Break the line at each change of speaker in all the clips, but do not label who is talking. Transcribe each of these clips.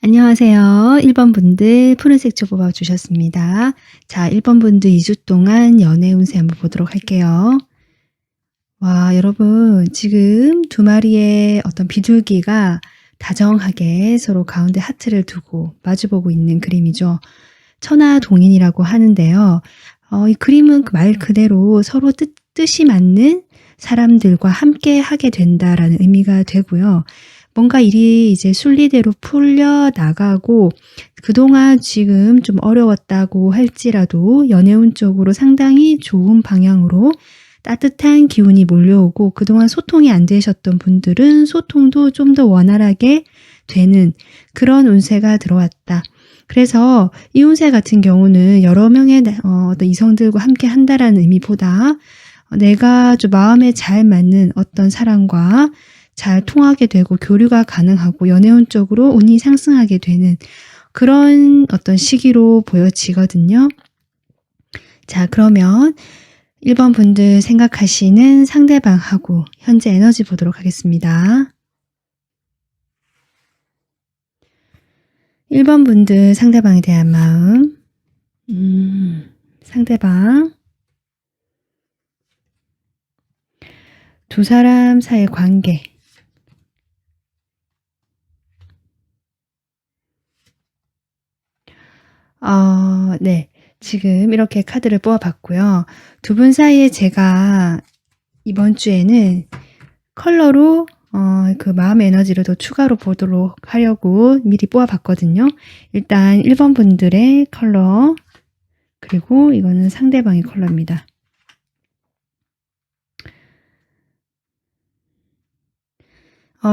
안녕하세요. 1번 분들 푸른색 초 뽑아 주셨습니다. 자, 1번 분들 2주 동안 연애 운세 한번 보도록 할게요. 와, 여러분 지금 두 마리의 어떤 비둘기가 다정하게 서로 가운데 하트를 두고 마주보고 있는 그림이죠. 천하동인이라고 하는데요. 이 그림은 말 그대로 서로 뜻이 맞는 사람들과 함께 하게 된다라는 의미가 되고요. 뭔가 일이 이제 순리대로 풀려나가고 그동안 지금 좀 어려웠다고 할지라도 연애운 쪽으로 상당히 좋은 방향으로 따뜻한 기운이 몰려오고 그동안 소통이 안 되셨던 분들은 소통도 좀 더 원활하게 되는 그런 운세가 들어왔다. 그래서 이 운세 같은 경우는 여러 명의 어떤 이성들과 함께 한다라는 의미보다 내가 좀 마음에 잘 맞는 어떤 사람과 잘 통하게 되고 교류가 가능하고 연애운 쪽으로 운이 상승하게 되는 그런 어떤 시기로 보여지거든요. 자, 그러면 1번 분들 생각하시는 상대방하고 현재 에너지 보도록 하겠습니다. 1번 분들 상대방에 대한 마음. 상대방. 두 사람 사이의 관계. 네. 지금 이렇게 카드를 뽑아봤고요. 두 분 사이에 제가 이번 주에는 컬러로 그 마음의 에너지를 더 추가로 보도록 하려고 미리 뽑아봤거든요. 일단 1번 분들의 컬러, 그리고 이거는 상대방의 컬러입니다.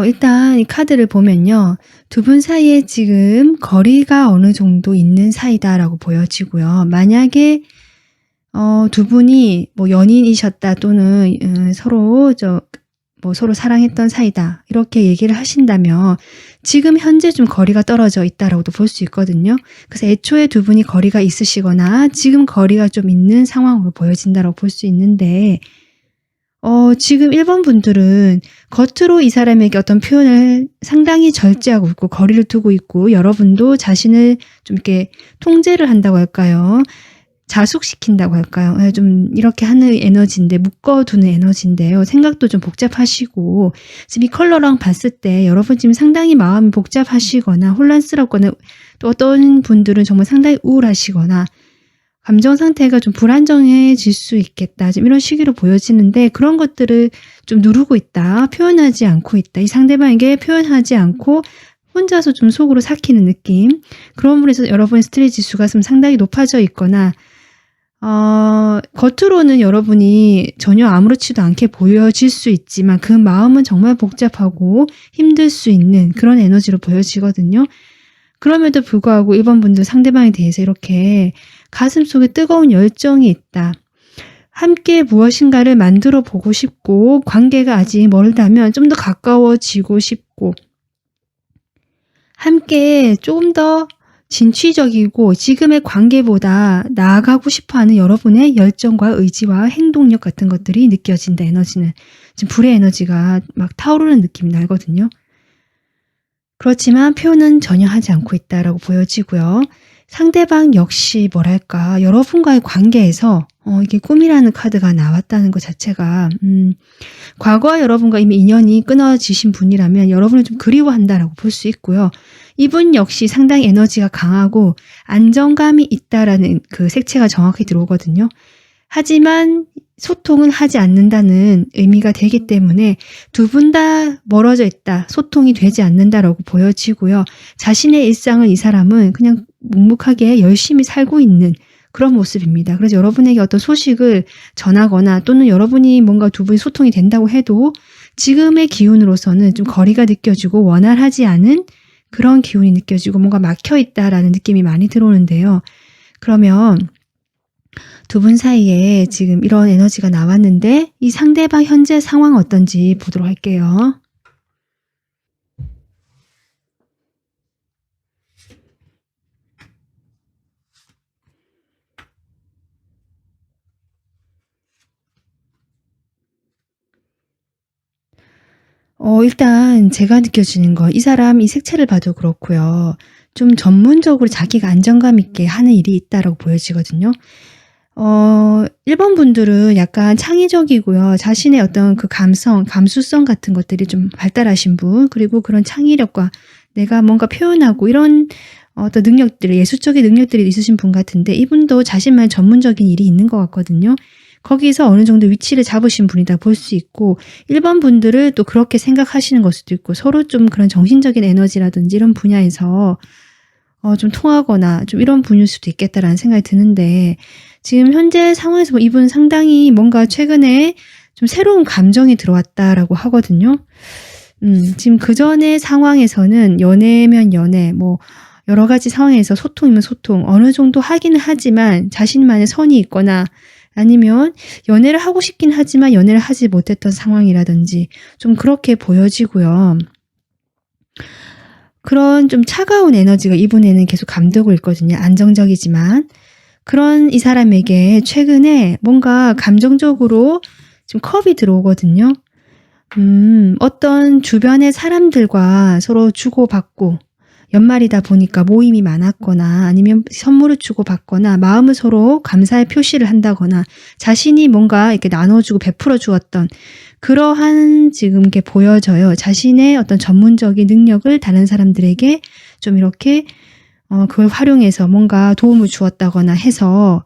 일단 이 카드를 보면요. 두 분 사이에 지금 거리가 어느 정도 있는 사이다라고 보여지고요. 만약에 두 분이 뭐 연인이셨다 또는 서로 서로 사랑했던 사이다 이렇게 얘기를 하신다면 지금 현재 좀 거리가 떨어져 있다라고도 볼 수 있거든요. 그래서 애초에 두 분이 거리가 있으시거나 지금 거리가 좀 있는 상황으로 보여진다라고 볼 수 있는데 지금 1번 분들은 겉으로 이 사람에게 어떤 표현을 상당히 절제하고 있고 거리를 두고 있고 여러분도 자신을 좀 이렇게 통제를 한다고 할까요? 자숙시킨다고 할까요? 좀 이렇게 하는 에너지인데 묶어두는 에너지인데요. 생각도 좀 복잡하시고 지금 이 컬러랑 봤을 때 여러분 지금 상당히 마음이 복잡하시거나 혼란스럽거나 또 어떤 분들은 정말 상당히 우울하시거나 감정 상태가 좀 불안정해질 수 있겠다. 지금 이런 시기로 보여지는데 그런 것들을 좀 누르고 있다. 표현하지 않고 있다. 이 상대방에게 표현하지 않고 혼자서 좀 속으로 삭히는 느낌. 그런 분에서 여러분의 스트레스 지수가 좀 상당히 높아져 있거나 겉으로는 여러분이 전혀 아무렇지도 않게 보여질 수 있지만 그 마음은 정말 복잡하고 힘들 수 있는 그런 에너지로 보여지거든요. 그럼에도 불구하고 1번 분들 상대방에 대해서 이렇게 가슴속에 뜨거운 열정이 있다. 함께 무엇인가를 만들어 보고 싶고 관계가 아직 멀다면 좀 더 가까워지고 싶고 함께 조금 더 진취적이고 지금의 관계보다 나아가고 싶어하는 여러분의 열정과 의지와 행동력 같은 것들이 느껴진다. 에너지는 지금 불의 에너지가 막 타오르는 느낌이 나거든요. 그렇지만 표현은 전혀 하지 않고 있다라고 보여지고요. 상대방 역시 뭐랄까 여러분과의 관계에서 이게 꿈이라는 카드가 나왔다는 것 자체가 과거 여러분과 이미 인연이 끊어지신 분이라면 여러분을 좀 그리워한다라고 볼 수 있고요. 이분 역시 상당히 에너지가 강하고 안정감이 있다라는 그 색채가 정확히 들어오거든요. 하지만 소통은 하지 않는다는 의미가 되기 때문에 두 분 다 멀어져 있다, 소통이 되지 않는다라고 보여지고요. 자신의 일상을 이 사람은 그냥 묵묵하게 열심히 살고 있는 그런 모습입니다. 그래서 여러분에게 어떤 소식을 전하거나 또는 여러분이 뭔가 두 분이 소통이 된다고 해도 지금의 기운으로서는 좀 거리가 느껴지고 원활하지 않은 그런 기운이 느껴지고 뭔가 막혀있다라는 느낌이 많이 들어오는데요. 그러면 두 분 사이에 지금 이런 에너지가 나왔는데 이 상대방 현재 상황 어떤지 보도록 할게요. 일단 제가 느껴지는 거 이 사람 이 색채를 봐도 그렇고요. 좀 전문적으로 자기가 안정감 있게 하는 일이 있다라고 보여지거든요. 1번 분들은 약간 창의적이고요. 자신의 어떤 그 감수성 같은 것들이 좀 발달하신 분, 그리고 그런 창의력과 내가 뭔가 표현하고 이런 어떤 능력들, 예술적인 능력들이 있으신 분 같은데, 이분도 자신만의 전문적인 일이 있는 것 같거든요. 거기서 어느 정도 위치를 잡으신 분이다 볼 수 있고, 1번 분들을 또 그렇게 생각하시는 걸 수도 있고, 서로 좀 그런 정신적인 에너지라든지 이런 분야에서 좀 통하거나 좀 이런 분일 수도 있겠다라는 생각이 드는데, 지금 현재 상황에서 이분 상당히 뭔가 최근에 좀 새로운 감정이 들어왔다라고 하거든요. 지금 그전의 상황에서는 연애면 연애, 뭐 여러 가지 상황에서 소통이면 소통, 어느 정도 하기는 하지만 자신만의 선이 있거나, 아니면 연애를 하고 싶긴 하지만 연애를 하지 못했던 상황이라든지 좀 그렇게 보여지고요. 그런 좀 차가운 에너지가 이분에는 계속 감돌고 있거든요. 안정적이지만. 그런 이 사람에게 최근에 뭔가 감정적으로 좀 컵이 들어오거든요. 어떤 주변의 사람들과 서로 주고받고, 연말이다 보니까 모임이 많았거나 아니면 선물을 주고받거나 마음을 서로 감사의 표시를 한다거나 자신이 뭔가 이렇게 나눠주고 베풀어 주었던 그러한 지금 게 보여져요. 자신의 어떤 전문적인 능력을 다른 사람들에게 좀 이렇게 그걸 활용해서 뭔가 도움을 주었다거나 해서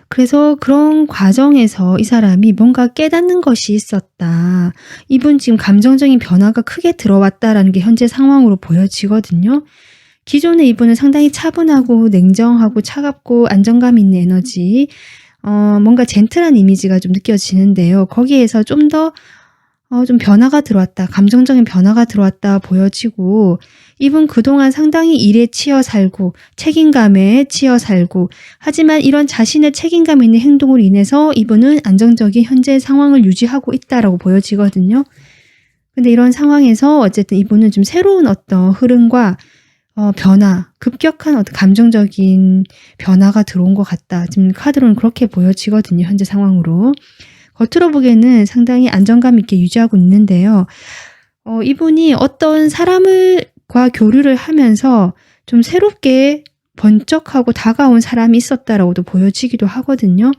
그래서 그런 과정에서 이 사람이 뭔가 깨닫는 것이 있었다. 이분 지금 감정적인 변화가 크게 들어왔다라는 게 현재 상황으로 보여지거든요. 기존에 이분은 상당히 차분하고 냉정하고 차갑고 안정감 있는 에너지, 뭔가 젠틀한 이미지가 좀 느껴지는데요. 거기에서 좀 더 좀 변화가 들어왔다. 감정적인 변화가 들어왔다 보여지고, 이분 그동안 상당히 일에 치여 살고 책임감에 치여 살고, 하지만 이런 자신의 책임감 있는 행동으로 인해서 이분은 안정적인 현재 상황을 유지하고 있다라고 보여지거든요. 근데 이런 상황에서 어쨌든 이분은 좀 새로운 어떤 흐름과 변화, 급격한 어떤 감정적인 변화가 들어온 것 같다. 지금 카드로는 그렇게 보여지거든요. 현재 상황으로. 겉으로 보기에는 상당히 안정감 있게 유지하고 있는데요. 이분이 어떤 사람과 교류를 하면서 좀 새롭게 번쩍하고 다가온 사람이 있었다라고도 보여지기도 하거든요.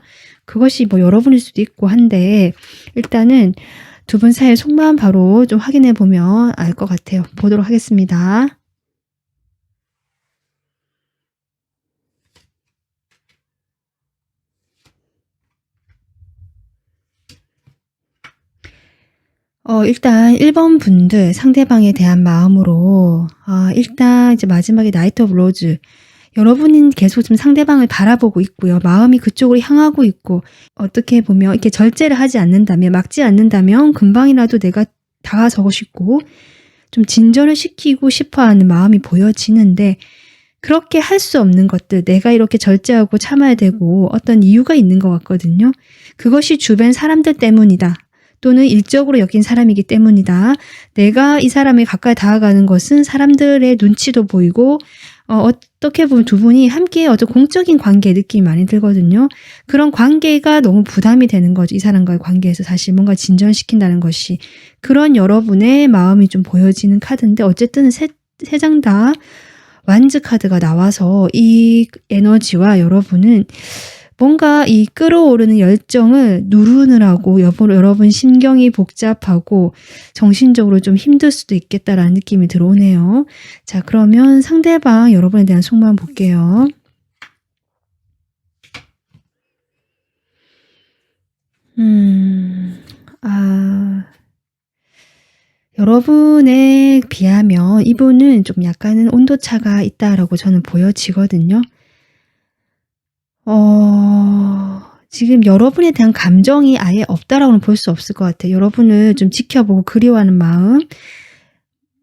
그것이 뭐 여러분일 수도 있고 한데, 일단은 두 분 사이의 속마음 바로 좀 확인해 보면 알 것 같아요. 보도록 하겠습니다. 일단 1번 분들 상대방에 대한 마음으로, 일단 이제 마지막에 나이트 오브 로즈, 여러분은 계속 좀 상대방을 바라보고 있고요. 마음이 그쪽으로 향하고 있고, 어떻게 보면 이렇게 절제를 하지 않는다면, 막지 않는다면 금방이라도 내가 다가서고 싶고 좀 진전을 시키고 싶어하는 마음이 보여지는데, 그렇게 할 수 없는 것들, 내가 이렇게 절제하고 참아야 되고 어떤 이유가 있는 것 같거든요. 그것이 주변 사람들 때문이다. 또는 일적으로 여긴 사람이기 때문이다. 내가 이 사람에 가까이 다가가는 것은 사람들의 눈치도 보이고, 어떻게 보면 두 분이 함께 어떤 공적인 관계 느낌이 많이 들거든요. 그런 관계가 너무 부담이 되는 거죠. 이 사람과의 관계에서 사실 뭔가 진전시킨다는 것이. 그런 여러분의 마음이 좀 보여지는 카드인데, 어쨌든 세 장 다 완즈 카드가 나와서 이 에너지와 여러분은 뭔가 이 끌어오르는 열정을 누르느라고 여러분 신경이 복잡하고 정신적으로 좀 힘들 수도 있겠다라는 느낌이 들어오네요. 자, 그러면 상대방 여러분에 대한 속마음 볼게요. 여러분에 비하면 이분은 좀 약간은 온도차가 있다라고 저는 보여지거든요. 지금 여러분에 대한 감정이 아예 없다라고는 볼 수 없을 것 같아요. 여러분을 좀 지켜보고 그리워하는 마음,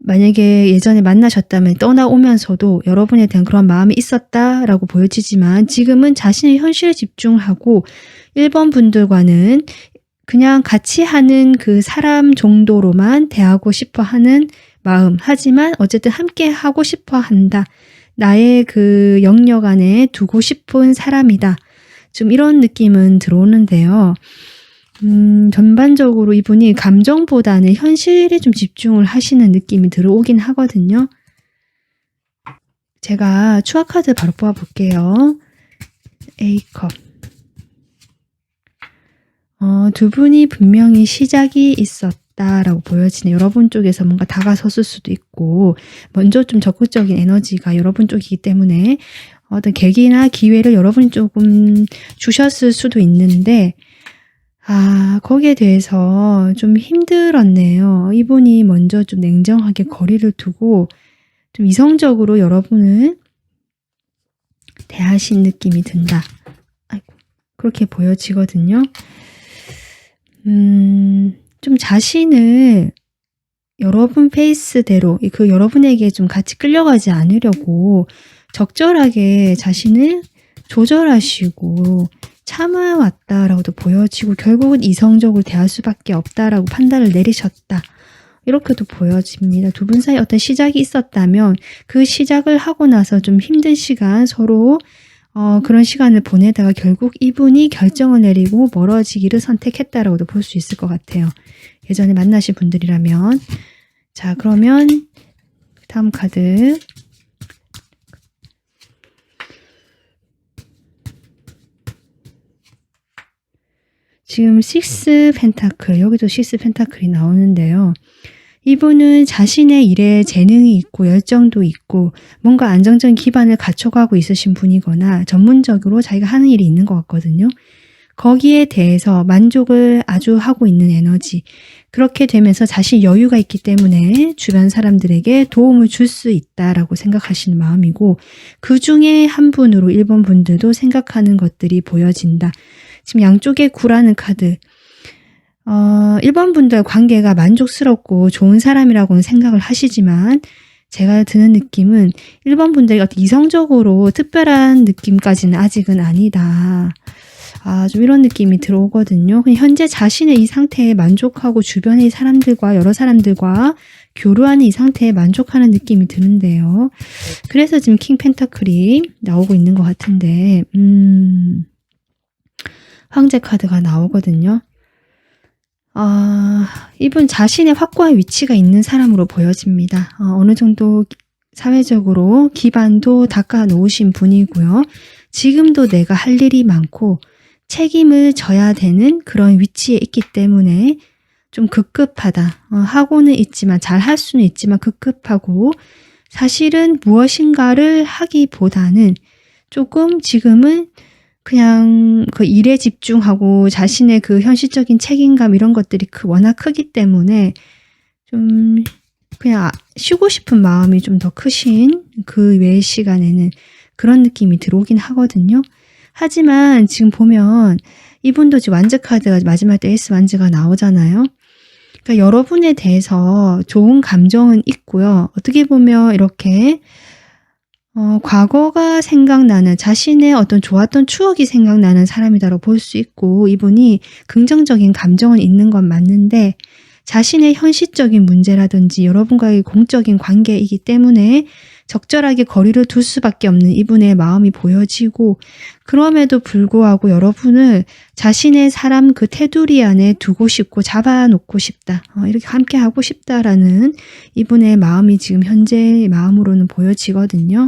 만약에 예전에 만나셨다면 떠나오면서도 여러분에 대한 그런 마음이 있었다라고 보여지지만, 지금은 자신의 현실에 집중하고 1번 분들과는 그냥 같이 하는 그 사람 정도로만 대하고 싶어 하는 마음, 하지만 어쨌든 함께 하고 싶어 한다. 나의 그 영역 안에 두고 싶은 사람이다. 좀 이런 느낌은 들어오는데요. 전반적으로 이분이 감정보다는 현실에 좀 집중을 하시는 느낌이 들어오긴 하거든요. 제가 추억 카드 바로 뽑아볼게요. A컵. 두 분이 분명히 시작이 있었다라고 보여지네요. 여러분 쪽에서 뭔가 다가섰을 수도 있고, 먼저 좀 적극적인 에너지가 여러분 쪽이기 때문에 어떤 계기나 기회를 여러분이 조금 주셨을 수도 있는데, 거기에 대해서 좀 힘들었네요. 이분이 먼저 좀 냉정하게 거리를 두고 좀 이성적으로 여러분을 대하신 느낌이 든다. 아이고, 그렇게 보여지거든요. 좀 자신을 여러분 페이스대로 그 여러분에게 좀 같이 끌려가지 않으려고 적절하게 자신을 조절하시고 참아왔다라고도 보여지고 결국은 이성적으로 대할 수밖에 없다라고 판단을 내리셨다. 이렇게도 보여집니다. 두 분 사이 어떤 시작이 있었다면 그 시작을 하고 나서 좀 힘든 시간 서로 그런 시간을 보내다가 결국 이분이 결정을 내리고 멀어지기를 선택했다라고도 볼 수 있을 것 같아요. 예전에 만나신 분들이라면. 자, 그러면 다음 카드. 지금 6 펜타클, 여기도 6 펜타클이 나오는데요. 이분은 자신의 일에 재능이 있고 열정도 있고 뭔가 안정적인 기반을 갖춰가고 있으신 분이거나 전문적으로 자기가 하는 일이 있는 것 같거든요. 거기에 대해서 만족을 아주 하고 있는 에너지. 그렇게 되면서 자신 여유가 있기 때문에 주변 사람들에게 도움을 줄 수 있다라고 생각하시는 마음이고 그 중에 한 분으로 1번 분들도 생각하는 것들이 보여진다. 지금 양쪽에 9라는 카드. 1번 분들 관계가 만족스럽고 좋은 사람이라고는 생각을 하시지만 제가 드는 느낌은 1번 분들이 어떤 이성적으로 특별한 느낌까지는 아직은 아니다. 좀 이런 느낌이 들어오거든요. 그냥 현재 자신의 이 상태에 만족하고 주변의 사람들과 여러 사람들과 교류하는 이 상태에 만족하는 느낌이 드는데요. 그래서 지금 킹 펜타클이 나오고 있는 것 같은데 황제 카드가 나오거든요. 이분 자신의 확고한 위치가 있는 사람으로 보여집니다. 어느 정도 사회적으로 기반도 닦아 놓으신 분이고요. 지금도 내가 할 일이 많고 책임을 져야 되는 그런 위치에 있기 때문에 좀 급급하다. 하고는 있지만 잘 할 수는 있지만 급급하고 사실은 무엇인가를 하기보다는 조금 지금은 그냥 그 일에 집중하고 자신의 그 현실적인 책임감 이런 것들이 워낙 크기 때문에 좀 그냥 쉬고 싶은 마음이 좀 더 크신 그 외의 시간에는 그런 느낌이 들어오긴 하거든요. 하지만 지금 보면 이분도 지금 완즈 카드가 마지막 때 에이스 완즈가 나오잖아요. 그러니까 여러분에 대해서 좋은 감정은 있고요. 어떻게 보면 이렇게 과거가 생각나는 자신의 어떤 좋았던 추억이 생각나는 사람이다라고 볼 수 있고 이분이 긍정적인 감정은 있는 건 맞는데 자신의 현실적인 문제라든지 여러분과의 공적인 관계이기 때문에 적절하게 거리를 둘 수밖에 없는 이분의 마음이 보여지고 그럼에도 불구하고 여러분을 자신의 사람 그 테두리 안에 두고 싶고 잡아놓고 싶다. 이렇게 함께 하고 싶다라는 이분의 마음이 지금 현재의 마음으로는 보여지거든요.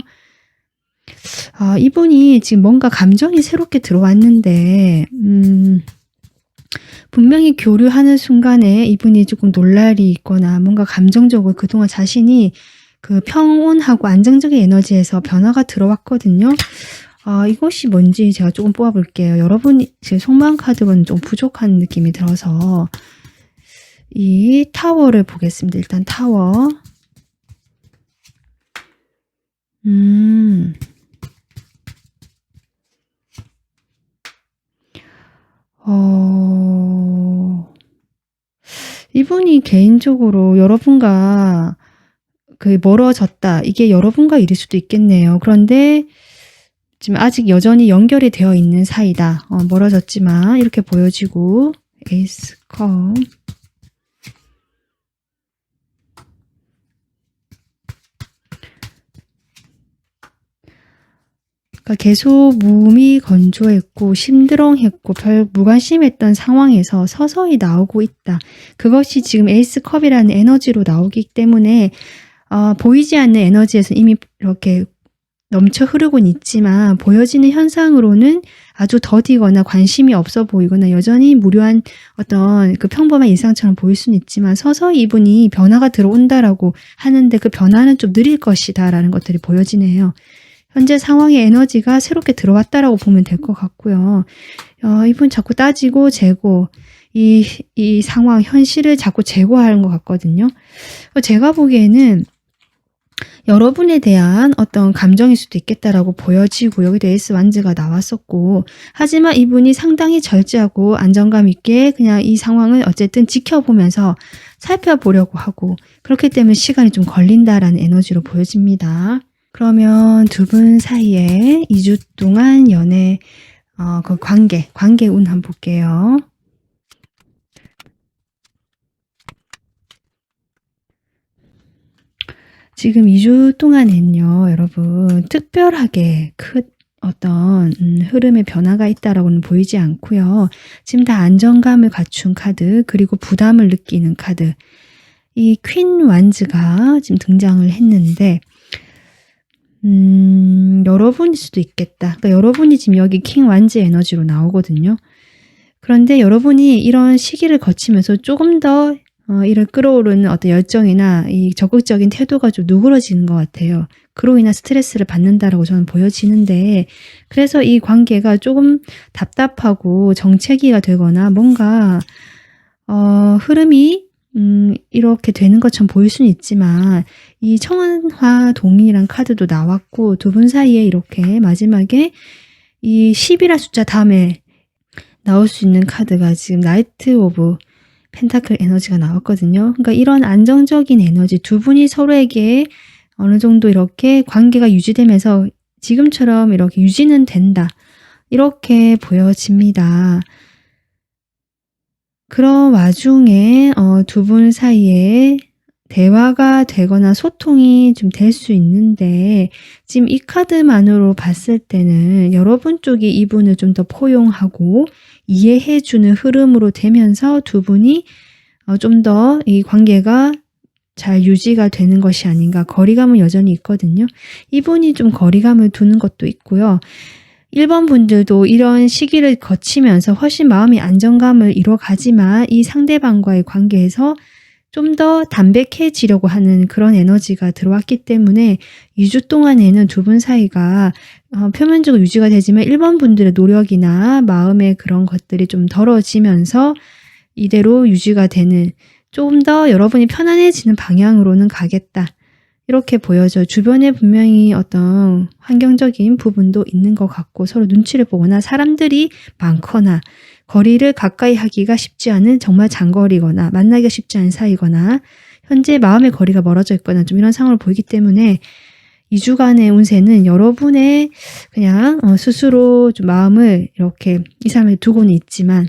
이분이 지금 뭔가 감정이 새롭게 들어왔는데 분명히 교류하는 순간에 이분이 조금 놀랄이 있거나 뭔가 감정적으로 그동안 자신이 그 평온하고 안정적인 에너지에서 변화가 들어왔거든요. 이것이 뭔지 제가 조금 뽑아볼게요. 여러분이 제 속마음 카드는 좀 부족한 느낌이 들어서 이 타워를 보겠습니다. 일단 타워. 이분이 개인적으로 여러분과 그 멀어졌다. 이게 여러분과 일일 수도 있겠네요. 그런데 지금 아직 여전히 연결이 되어 있는 사이다. 멀어졌지만 이렇게 보여지고 에이스 컵. 그러니까 계속 몸이 건조했고 심드렁했고 별 무관심했던 상황에서 서서히 나오고 있다. 그것이 지금 에이스컵이라는 에너지로 나오기 때문에 보이지 않는 에너지에서 이미 이렇게 넘쳐 흐르곤 있지만 보여지는 현상으로는 아주 더디거나 관심이 없어 보이거나 여전히 무료한 어떤 그 평범한 일상처럼 보일 수는 있지만 서서히 이분이 변화가 들어온다라고 하는데 그 변화는 좀 느릴 것이다 라는 것들이 보여지네요. 현재 상황의 에너지가 새롭게 들어왔다라고 보면 될 것 같고요. 이분 자꾸 따지고 재고 이 상황 현실을 자꾸 재고하는 것 같거든요. 제가 보기에는 여러분에 대한 어떤 감정일 수도 있겠다라고 보여지고 여기도 에이스 완즈가 나왔었고 하지만 이분이 상당히 절제하고 안정감 있게 그냥 이 상황을 어쨌든 지켜보면서 살펴보려고 하고 그렇기 때문에 시간이 좀 걸린다라는 에너지로 보여집니다. 그러면 두 분 사이에 2주 동안 연애 그 관계 운 한번 볼게요. 지금 2주 동안엔요, 여러분, 특별하게 큰 어떤 흐름의 변화가 있다라고는 보이지 않고요. 지금 다 안정감을 갖춘 카드, 그리고 부담을 느끼는 카드. 이 퀸 완즈가 지금 등장을 했는데, 여러분일 수도 있겠다. 그러니까 여러분이 지금 여기 킹 완즈 에너지로 나오거든요. 그런데 여러분이 이런 시기를 거치면서 조금 더 이를 끌어오르는 어떤 열정이나 이 적극적인 태도가 좀 누그러지는 것 같아요. 그로 인한 스트레스를 받는다라고 저는 보여지는데 그래서 이 관계가 조금 답답하고 정체기가 되거나 뭔가 흐름이 이렇게 되는 것처럼 보일 수는 있지만 이 청원화 동인이란 카드도 나왔고 두 분 사이에 이렇게 마지막에 이 10이라는 숫자 다음에 나올 수 있는 카드가 지금 나이트 오브 펜타클 에너지가 나왔거든요. 그러니까 이런 안정적인 에너지 두 분이 서로에게 어느 정도 이렇게 관계가 유지되면서 지금처럼 이렇게 유지는 된다. 이렇게 보여집니다. 그런 와중에 두 분 사이에 대화가 되거나 소통이 좀 될 수 있는데 지금 이 카드만으로 봤을 때는 여러분 쪽이 이분을 좀 더 포용하고 이해해주는 흐름으로 되면서 두 분이 좀 더 이 관계가 잘 유지가 되는 것이 아닌가. 거리감은 여전히 있거든요. 이분이 좀 거리감을 두는 것도 있고요. 1번 분들도 이런 시기를 거치면서 훨씬 마음의 안정감을 이뤄가지만 이 상대방과의 관계에서 좀 더 담백해지려고 하는 그런 에너지가 들어왔기 때문에 2주 동안에는 두 분 사이가 표면적으로 유지가 되지만 1번 분들의 노력이나 마음의 그런 것들이 좀 덜어지면서 이대로 유지가 되는 조금 더 여러분이 편안해지는 방향으로는 가겠다. 이렇게 보여져요. 주변에 분명히 어떤 환경적인 부분도 있는 것 같고 서로 눈치를 보거나 사람들이 많거나 거리를 가까이 하기가 쉽지 않은 정말 장거리거나 만나기가 쉽지 않은 사이거나 현재 마음의 거리가 멀어져 있거나 좀 이런 상황을 보이기 때문에 2주간의 운세는 여러분의 그냥 스스로 좀 마음을 이렇게 이 사람을 두고는 있지만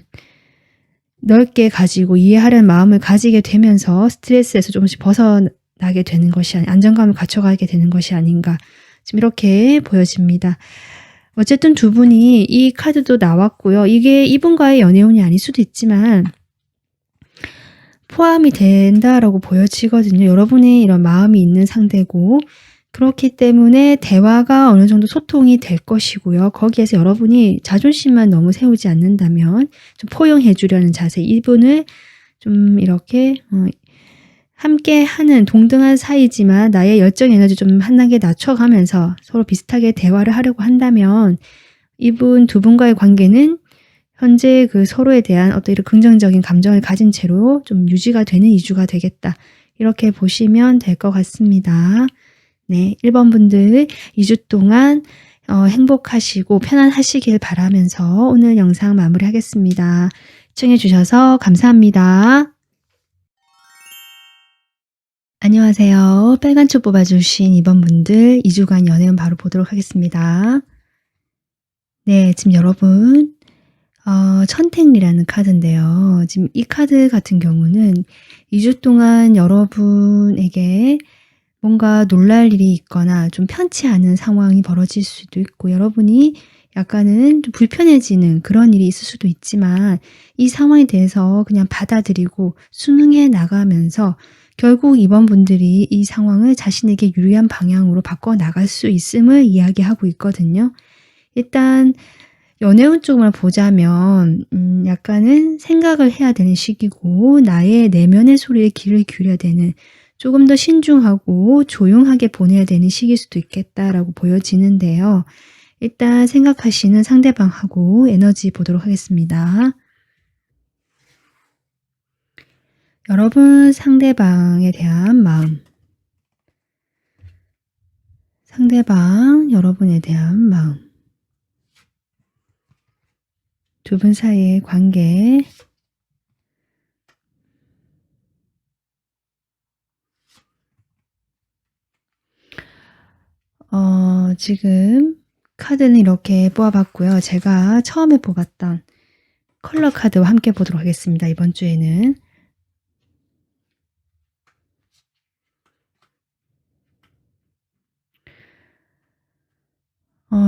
넓게 가지고 이해하려는 마음을 가지게 되면서 스트레스에서 조금씩 벗어나게 되는 것이 안정감을 갖춰가게 되는 것이 아닌가 지금 이렇게 보여집니다. 어쨌든 두 분이 이 카드도 나왔고요. 이게 이분과의 연애운이 아닐 수도 있지만 포함이 된다라고 보여지거든요. 여러분의 이런 마음이 있는 상대고 그렇기 때문에 대화가 어느 정도 소통이 될 것이고요. 거기에서 여러분이 자존심만 너무 세우지 않는다면 좀 포용해 주려는 자세 이분을 좀 이렇게 함께 하는 동등한 사이지만 나의 열정 에너지 좀 한 단계 낮춰가면서 서로 비슷하게 대화를 하려고 한다면 이분 두 분과의 관계는 현재 그 서로에 대한 어떤 이런 긍정적인 감정을 가진 채로 좀 유지가 되는 2주가 되겠다. 이렇게 보시면 될 것 같습니다. 네, 1번 분들 2주 동안 행복하시고 편안하시길 바라면서 오늘 영상 마무리하겠습니다. 시청해 주셔서 감사합니다. 안녕하세요. 빨간 초 뽑아주신 2번 분들 2주간 연애운 바로 보도록 하겠습니다. 네, 지금 여러분 천택리라는 카드인데요. 지금 이 카드 같은 경우는 2주 동안 여러분에게 뭔가 놀랄 일이 있거나 좀 편치 않은 상황이 벌어질 수도 있고 여러분이 약간은 좀 불편해지는 그런 일이 있을 수도 있지만 이 상황에 대해서 그냥 받아들이고 순응해 나가면서 결국 이번 분들이 이 상황을 자신에게 유리한 방향으로 바꿔 나갈 수 있음을 이야기하고 있거든요. 일단 연애운 쪽만 보자면 약간은 생각을 해야 되는 시기고 나의 내면의 소리에 귀를 기울여야 되는 조금 더 신중하고 조용하게 보내야 되는 시기일 수도 있겠다라고 보여지는데요. 일단 생각하시는 상대방하고 에너지 보도록 하겠습니다. 여러분 상대방에 대한 마음. 상대방 여러분에 대한 마음. 두 분 사이의 관계. 지금 카드는 이렇게 뽑아봤고요. 제가 처음에 뽑았던 컬러 카드와 함께 보도록 하겠습니다. 이번 주에는.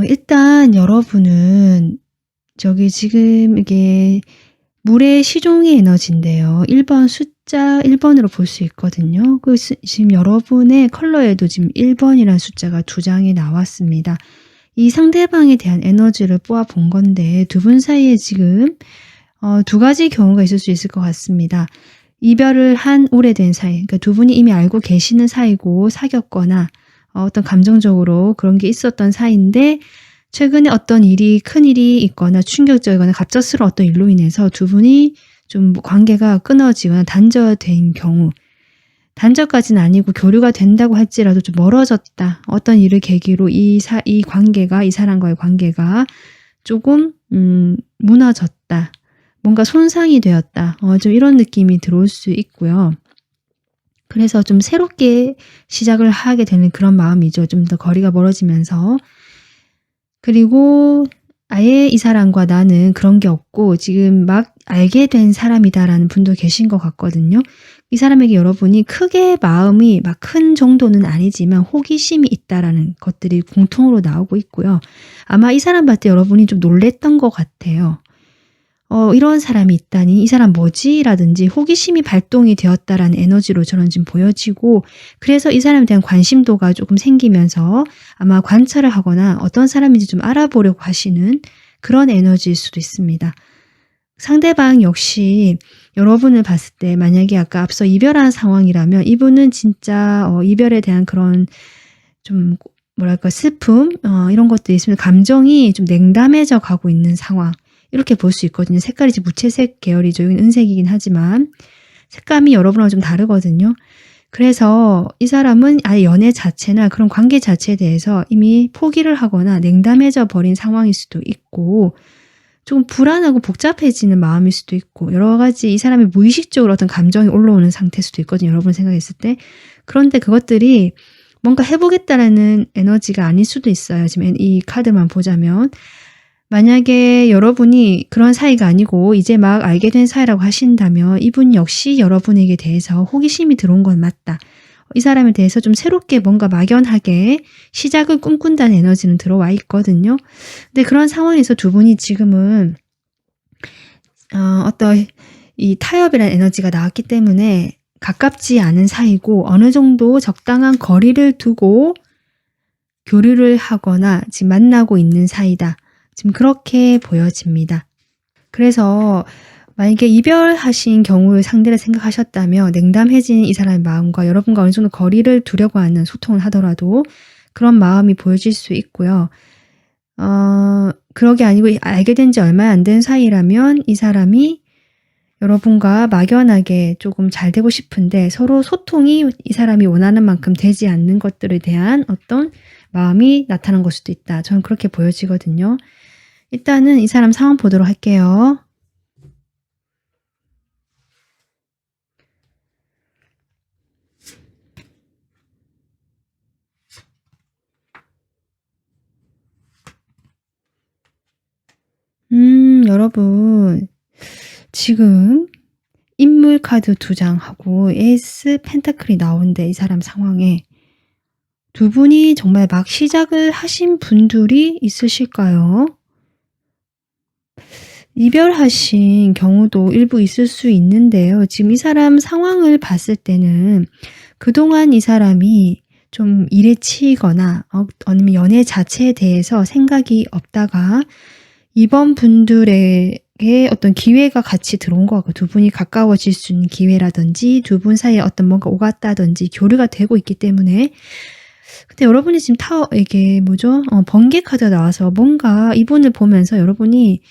일단 여러분은 저기 지금 이게 물의 시종의 에너지인데요. 1번 숫자 1번으로 볼 수 있거든요. 지금 여러분의 컬러에도 지금 1번이라는 숫자가 2장이 나왔습니다. 이 상대방에 대한 에너지를 뽑아 본 건데 두 분 사이에 지금 두 가지 경우가 있을 수 있을 것 같습니다. 이별을 한 오래된 사이, 그러니까 두 분이 이미 알고 계시는 사이고 사귀었거나 어떤 감정적으로 그런 게 있었던 사이인데 최근에 어떤 일이 큰 일이 있거나 충격적이거나 갑작스러운 어떤 일로 인해서 두 분이 좀 관계가 끊어지거나 단절된 경우 단절까지는 아니고 교류가 된다고 할지라도 좀 멀어졌다. 어떤 일을 계기로 이 관계가 이 사람과의 관계가 조금 무너졌다. 뭔가 손상이 되었다. 좀 이런 느낌이 들어올 수 있고요. 그래서 좀 새롭게 시작을 하게 되는 그런 마음이죠. 좀 더 거리가 멀어지면서. 그리고 아예 이 사람과 나는 그런 게 없고 지금 막 알게 된 사람이다라는 분도 계신 것 같거든요. 이 사람에게 여러분이 크게 마음이 막 큰 정도는 아니지만 호기심이 있다라는 것들이 공통으로 나오고 있고요. 아마 이 사람 봤을 때 여러분이 좀 놀랬던 것 같아요. 이런 사람이 있다니 이 사람 뭐지? 라든지 호기심이 발동이 되었다라는 에너지로 저는 지금 보여지고 그래서 이 사람에 대한 관심도가 조금 생기면서 아마 관찰을 하거나 어떤 사람인지 좀 알아보려고 하시는 그런 에너지일 수도 있습니다. 상대방 역시 여러분을 봤을 때 만약에 아까 앞서 이별한 상황이라면 이분은 진짜 이별에 대한 그런 좀 뭐랄까 슬픔 이런 것들이 있으면 감정이 좀 냉담해져 가고 있는 상황 이렇게 볼 수 있거든요. 색깔이 지금 무채색 계열이죠. 여기는 은색이긴 하지만 색감이 여러분하고 좀 다르거든요. 그래서 이 사람은 아예 연애 자체나 그런 관계 자체에 대해서 이미 포기를 하거나 냉담해져 버린 상황일 수도 있고 좀 불안하고 복잡해지는 마음일 수도 있고 여러 가지 이 사람의 무의식적으로 어떤 감정이 올라오는 상태일 수도 있거든요. 여러분 생각했을 때. 그런데 그것들이 뭔가 해보겠다라는 에너지가 아닐 수도 있어요. 지금 이 카드만 보자면. 만약에 여러분이 그런 사이가 아니고 이제 막 알게 된 사이라고 하신다면 이분 역시 여러분에게 대해서 호기심이 들어온 건 맞다. 이 사람에 대해서 좀 새롭게 뭔가 막연하게 시작을 꿈꾼다는 에너지는 들어와 있거든요. 근데 그런 상황에서 두 분이 지금은 어떤 이 타협이라는 에너지가 나왔기 때문에 가깝지 않은 사이고 어느 정도 적당한 거리를 두고 교류를 하거나 지금 만나고 있는 사이다. 지금 그렇게 보여집니다. 그래서 만약에 이별하신 경우를 상대를 생각하셨다면 냉담해진 이 사람의 마음과 여러분과 어느 정도 거리를 두려고 하는 소통을 하더라도 그런 마음이 보여질 수 있고요. 그러게 아니고 알게 된 지 얼마 안 된 사이라면 이 사람이 여러분과 막연하게 조금 잘 되고 싶은데 서로 소통이 이 사람이 원하는 만큼 되지 않는 것들에 대한 어떤 마음이 나타난 걸 수도 있다. 저는 그렇게 보여지거든요. 일단은 이 사람 상황 보도록 할게요. 여러분 지금 인물 카드 2장하고 에이스 펜타클이 나오는데 이 사람 상황에 두 분이 정말 막 시작을 하신 분들이 있으실까요? 이별하신 경우도 일부 있을 수 있는데요. 지금 이 사람 상황을 봤을 때는 그동안 이 사람이 좀 일에 치이거나 아니면 연애 자체에 대해서 생각이 없다가 이번 분들에게 어떤 기회가 같이 들어온 것 같고 두 분이 가까워질 수 있는 기회라든지 두 분 사이에 어떤 뭔가 오갔다든지 교류가 되고 있기 때문에 근데 여러분이 지금 이게 뭐죠? 번개 카드가 나와서 뭔가 이분을 보면서 여러분이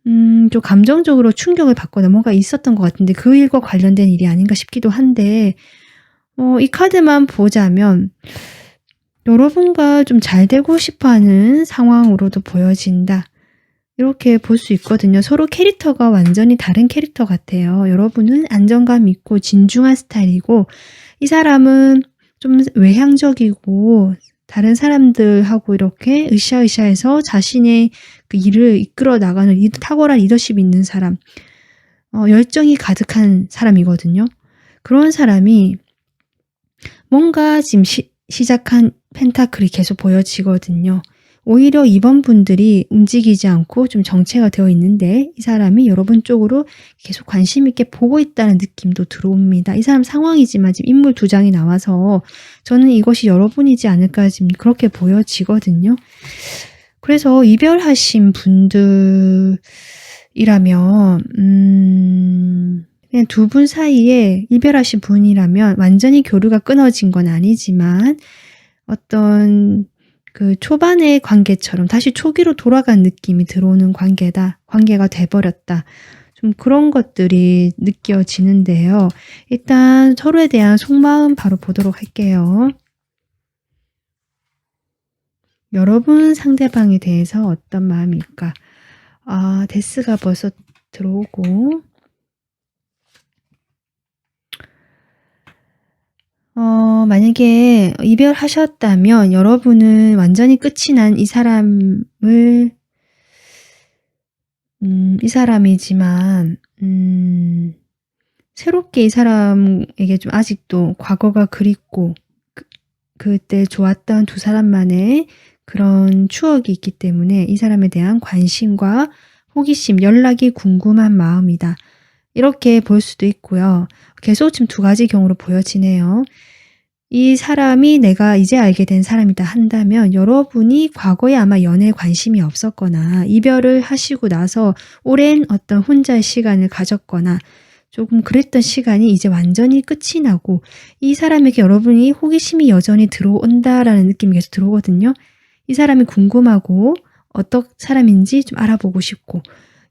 좀 감정적으로 충격을 받거나 뭔가 있었던 것 같은데 그 일과 관련된 일이 아닌가 싶기도 한데 이 카드만 보자면 여러분과 좀 잘 되고 싶어하는 상황으로도 보여진다. 이렇게 볼 수 있거든요. 서로 캐릭터가 완전히 다른 캐릭터 같아요. 여러분은 안정감 있고 진중한 스타일이고 이 사람은 좀 외향적이고 다른 사람들하고 이렇게 으쌰으쌰해서 자신의 그 일을 이끌어 나가는 탁월한 리더십이 있는 사람, 열정이 가득한 사람이거든요. 그런 사람이 뭔가 지금 시작한 펜타클이 계속 보여지거든요. 오히려 이번 분들이 움직이지 않고 좀 정체가 되어 있는데 이 사람이 여러분 쪽으로 계속 관심 있게 보고 있다는 느낌도 들어옵니다. 이 사람 상황이지만 지금 인물 두 장이 나와서 저는 이것이 여러분이지 않을까 지금 그렇게 보여지거든요. 그래서 이별하신 분들이라면 그냥 두 분 사이에 이별하신 분이라면 완전히 교류가 끊어진 건 아니지만 어떤 그 초반의 관계처럼 다시 초기로 돌아간 느낌이 들어오는 관계가 돼버렸다. 좀 그런 것들이 느껴지는데요. 일단 서로에 대한 속마음 바로 보도록 할게요. 여러분 상대방에 대해서 어떤 마음일까? 데스가 벌써 들어오고 만약에 이별하셨다면 여러분은 완전히 끝이 난 이 사람이지만 새롭게 이 사람에게 좀 아직도 과거가 그립고 그때 좋았던 두 사람만의 그런 추억이 있기 때문에 이 사람에 대한 관심과 호기심, 연락이 궁금한 마음이다. 이렇게 볼 수도 있고요. 계속 지금 두 가지 경우로 보여지네요. 이 사람이 내가 이제 알게 된 사람이다 한다면 여러분이 과거에 아마 연애에 관심이 없었거나 이별을 하시고 나서 오랜 어떤 혼자의 시간을 가졌거나 조금 그랬던 시간이 이제 완전히 끝이 나고 이 사람에게 여러분이 호기심이 여전히 들어온다라는 느낌이 계속 들어오거든요. 이 사람이 궁금하고 어떤 사람인지 좀 알아보고 싶고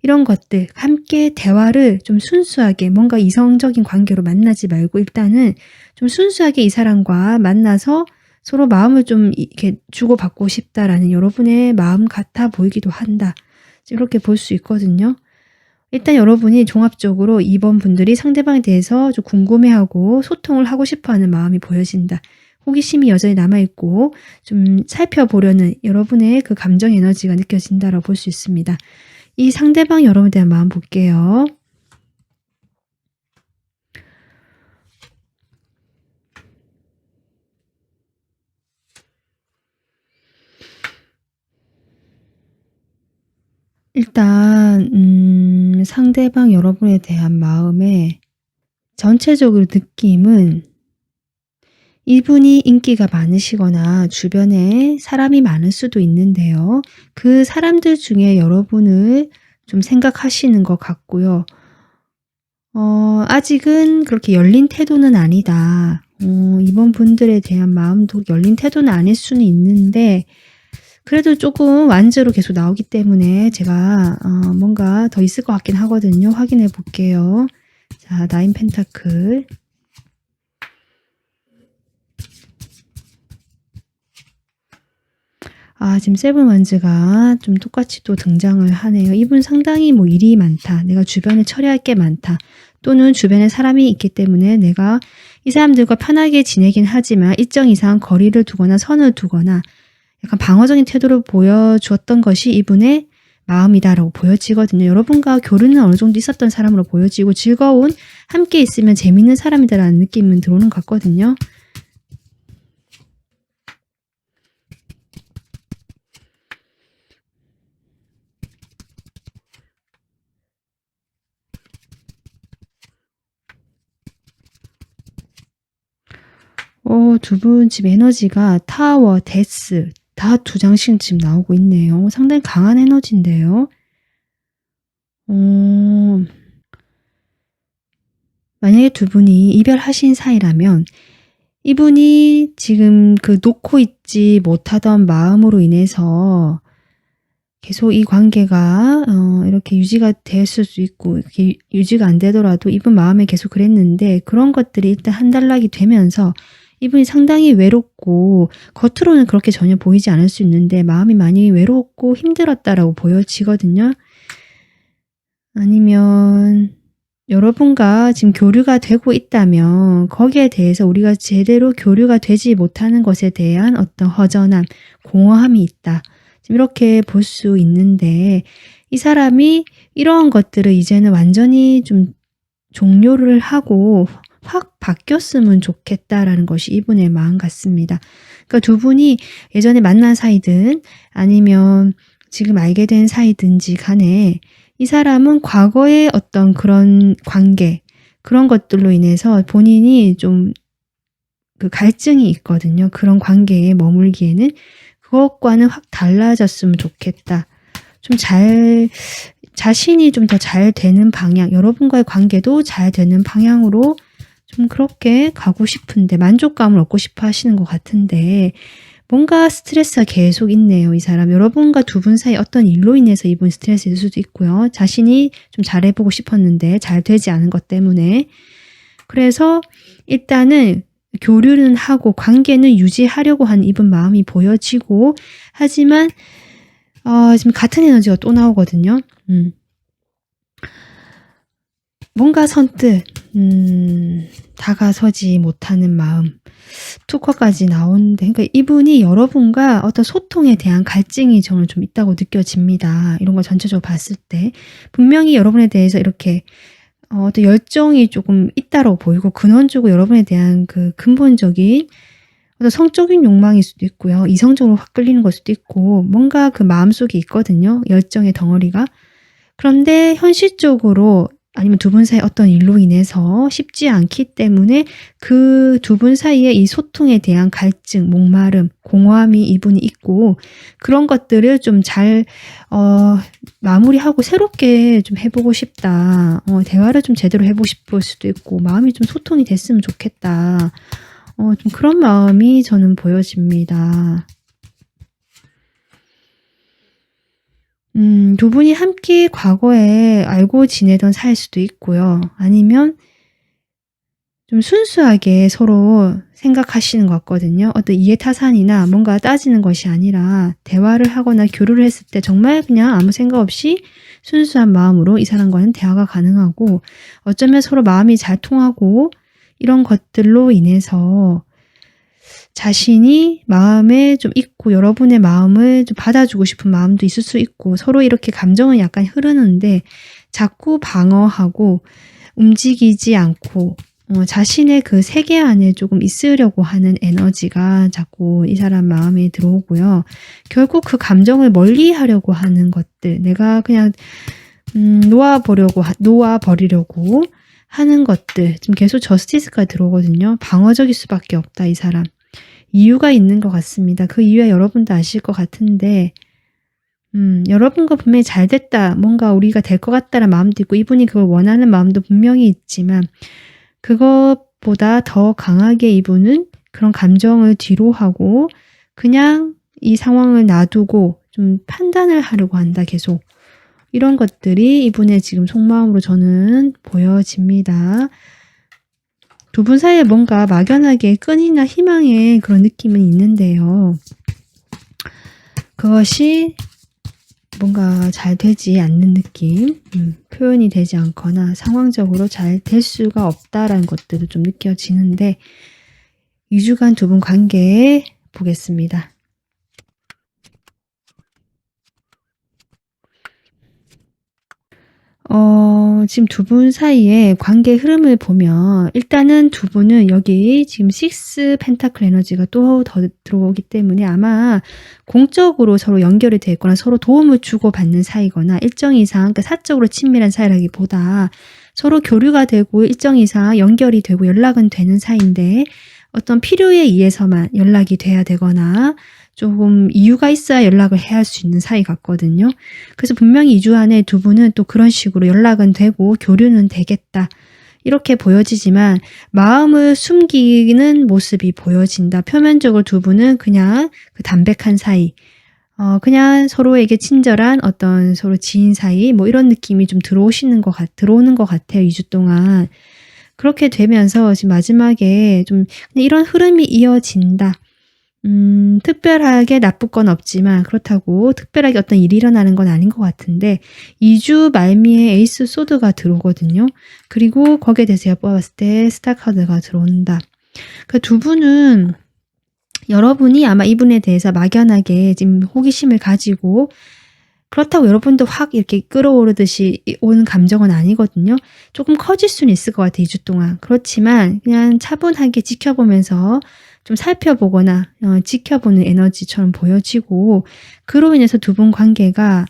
이런 것들 함께 대화를 좀 순수하게 뭔가 이성적인 관계로 만나지 말고 일단은 좀 순수하게 이 사람과 만나서 서로 마음을 좀 이렇게 주고받고 싶다라는 여러분의 마음 같아 보이기도 한다. 이렇게 볼 수 있거든요. 일단 여러분이 종합적으로 이번 분들이 상대방에 대해서 좀 궁금해하고 소통을 하고 싶어하는 마음이 보여진다. 호기심이 여전히 남아있고 좀 살펴보려는 여러분의 그 감정 에너지가 느껴진다라고 볼 수 있습니다. 이 상대방 여러분에 대한 마음 볼게요. 일단 상대방 여러분에 대한 마음의 전체적으로 느낌은 이분이 인기가 많으시거나 주변에 사람이 많을 수도 있는데요. 그 사람들 중에 여러분을 좀 생각하시는 것 같고요. 아직은 그렇게 열린 태도는 아니다. 이번 분들에 대한 마음도 열린 태도는 아닐 수는 있는데 그래도 조금 완즈로 계속 나오기 때문에 제가 뭔가 더 있을 것 같긴 하거든요. 확인해 볼게요. 자, 나인 펜타클. 지금 세븐 원즈가 좀 똑같이 또 등장을 하네요. 이분 상당히 뭐 일이 많다. 내가 주변에 처리할 게 많다. 또는 주변에 사람이 있기 때문에 내가 이 사람들과 편하게 지내긴 하지만 일정 이상 거리를 두거나 선을 두거나 약간 방어적인 태도를 보여주었던 것이 이분의 마음이다라고 보여지거든요. 여러분과 교류는 어느 정도 있었던 사람으로 보여지고 즐거운 함께 있으면 재밌는 사람이다라는 느낌은 들어오는 것 같거든요. 두 분 지금 에너지가 타워, 데스 다 2장씩 지금 나오고 있네요. 상당히 강한 에너지인데요. 만약에 두 분이 이별하신 사이라면 이분이 지금 그 놓고 있지 못하던 마음으로 인해서 계속 이 관계가 이렇게 유지가 됐을 수 있고, 이렇게 유지가 안 되더라도 이분 마음에 계속 그랬는데 그런 것들이 일단 한단락이 되면서 이분이 상당히 외롭고, 겉으로는 그렇게 전혀 보이지 않을 수 있는데 마음이 많이 외롭고 힘들었다라고 보여지거든요. 아니면 여러분과 지금 교류가 되고 있다면 거기에 대해서 우리가 제대로 교류가 되지 못하는 것에 대한 어떤 허전함, 공허함이 있다. 지금 이렇게 볼 수 있는데, 이 사람이 이러한 것들을 이제는 완전히 좀 종료를 하고 확 바뀌었으면 좋겠다라는 것이 이분의 마음 같습니다. 그러니까 두 분이 예전에 만난 사이든 아니면 지금 알게 된 사이든지 간에 이 사람은 과거의 어떤 그런 관계, 그런 것들로 인해서 본인이 좀 그 갈증이 있거든요. 그런 관계에 머물기에는 그것과는 확 달라졌으면 좋겠다. 좀 자신이 좀 더 잘 되는 방향, 여러분과의 관계도 잘 되는 방향으로 좀 그렇게 가고 싶은데, 만족감을 얻고 싶어 하시는 것 같은데 뭔가 스트레스가 계속 있네요. 이 사람. 여러분과 두 분 사이 어떤 일로 인해서 이분 스트레스일 수도 있고요. 자신이 좀 잘해보고 싶었는데 잘 되지 않은 것 때문에. 그래서 일단은 교류는 하고 관계는 유지하려고 하는 이분 마음이 보여지고, 하지만 지금 같은 에너지가 또 나오거든요. 뭔가 선뜻 다가서지 못하는 마음, 투커까지 나오는데, 그러니까 이분이 여러분과 어떤 소통에 대한 갈증이 저는 좀 있다고 느껴집니다. 이런 걸 전체적으로 봤을 때 분명히 여러분에 대해서 이렇게 어떤 열정이 조금 있다고 보이고, 근원적으로 여러분에 대한 그 근본적인 어떤 성적인 욕망일 수도 있고요. 이성적으로 확 끌리는 걸 수도 있고, 뭔가 그 마음속에 있거든요. 열정의 덩어리가. 그런데 현실적으로 아니면 두 분 사이 어떤 일로 인해서 쉽지 않기 때문에 그 두 분 사이에 이 소통에 대한 갈증, 목마름, 공허함이 이분이 있고, 그런 것들을 좀 잘 마무리하고 새롭게 좀 해보고 싶다. 대화를 좀 제대로 해보고 싶을 수도 있고, 마음이 좀 소통이 됐으면 좋겠다. 좀 그런 마음이 저는 보여집니다. 두 분이 함께 과거에 알고 지내던 사이일 수도 있고요. 아니면 좀 순수하게 서로 생각하시는 것 같거든요. 어떤 이해타산이나 뭔가 따지는 것이 아니라 대화를 하거나 교류를 했을 때 정말 그냥 아무 생각 없이 순수한 마음으로 이 사람과는 대화가 가능하고, 어쩌면 서로 마음이 잘 통하고, 이런 것들로 인해서 자신이 마음에 좀 있고 여러분의 마음을 좀 받아주고 싶은 마음도 있을 수 있고, 서로 이렇게 감정은 약간 흐르는데 자꾸 방어하고 움직이지 않고 자신의 그 세계 안에 조금 있으려고 하는 에너지가 자꾸 이 사람 마음에 들어오고요. 결국 그 감정을 멀리 하려고 하는 것들, 내가 그냥 놓아버리려고 하는 것들, 지금 계속 저스티스가 들어오거든요. 방어적일 수밖에 없다, 이 사람. 이유가 있는 것 같습니다. 그 이유야 여러분도 아실 것 같은데, 여러분과 분명히 잘 됐다, 뭔가 우리가 될 것 같다는 마음도 있고, 이분이 그걸 원하는 마음도 분명히 있지만, 그것보다 더 강하게 이분은 그런 감정을 뒤로 하고 그냥 이 상황을 놔두고 좀 판단을 하려고 한다, 계속. 이런 것들이 이분의 지금 속마음으로 저는 보여집니다. 두 분 사이에 뭔가 막연하게 끈이나 희망의 그런 느낌은 있는데요. 그것이 뭔가 잘 되지 않는 느낌, 표현이 되지 않거나 상황적으로 잘 될 수가 없다라는 것들도 좀 느껴지는데, 2주간 두 분 관계 보겠습니다. 지금 두 분 사이의 관계 흐름을 보면 일단은 두 분은 여기 지금 6 펜타클 에너지가 또 더 들어오기 때문에 아마 공적으로 서로 연결이 돼 있거나 서로 도움을 주고받는 사이거나, 일정 이상, 그러니까 사적으로 친밀한 사이라기보다 서로 교류가 되고 일정 이상 연결이 되고 연락은 되는 사이인데, 어떤 필요에 의해서만 연락이 돼야 되거나 조금 이유가 있어야 연락을 해야 할 수 있는 사이 같거든요. 그래서 분명히 2주 안에 두 분은 또 그런 식으로 연락은 되고 교류는 되겠다. 이렇게 보여지지만 마음을 숨기는 모습이 보여진다. 표면적으로 두 분은 그냥 그 담백한 사이, 그냥 서로에게 친절한 어떤 서로 지인 사이, 뭐 이런 느낌이 좀 들어오는 것 같아요, 2주 동안. 그렇게 되면서 지금 마지막에 좀 그냥 이런 흐름이 이어진다. 특별하게 나쁠 건 없지만 그렇다고 특별하게 어떤 일이 일어나는 건 아닌 것 같은데 2주 말미에 에이스 소드가 들어오거든요. 그리고 거기에 대해서 제가 뽑았을 때 스타 카드가 들어온다. 그러니까 두 분은 여러분이 아마 이분에 대해서 막연하게 지금 호기심을 가지고 그렇다고 여러분도 확 이렇게 끌어오르듯이 오는 감정은 아니거든요. 조금 커질 수는 있을 것 같아요. 2주 동안. 그렇지만 그냥 차분하게 지켜보면서 좀 살펴보거나 지켜보는 에너지처럼 보여지고 그로 인해서 두 분 관계가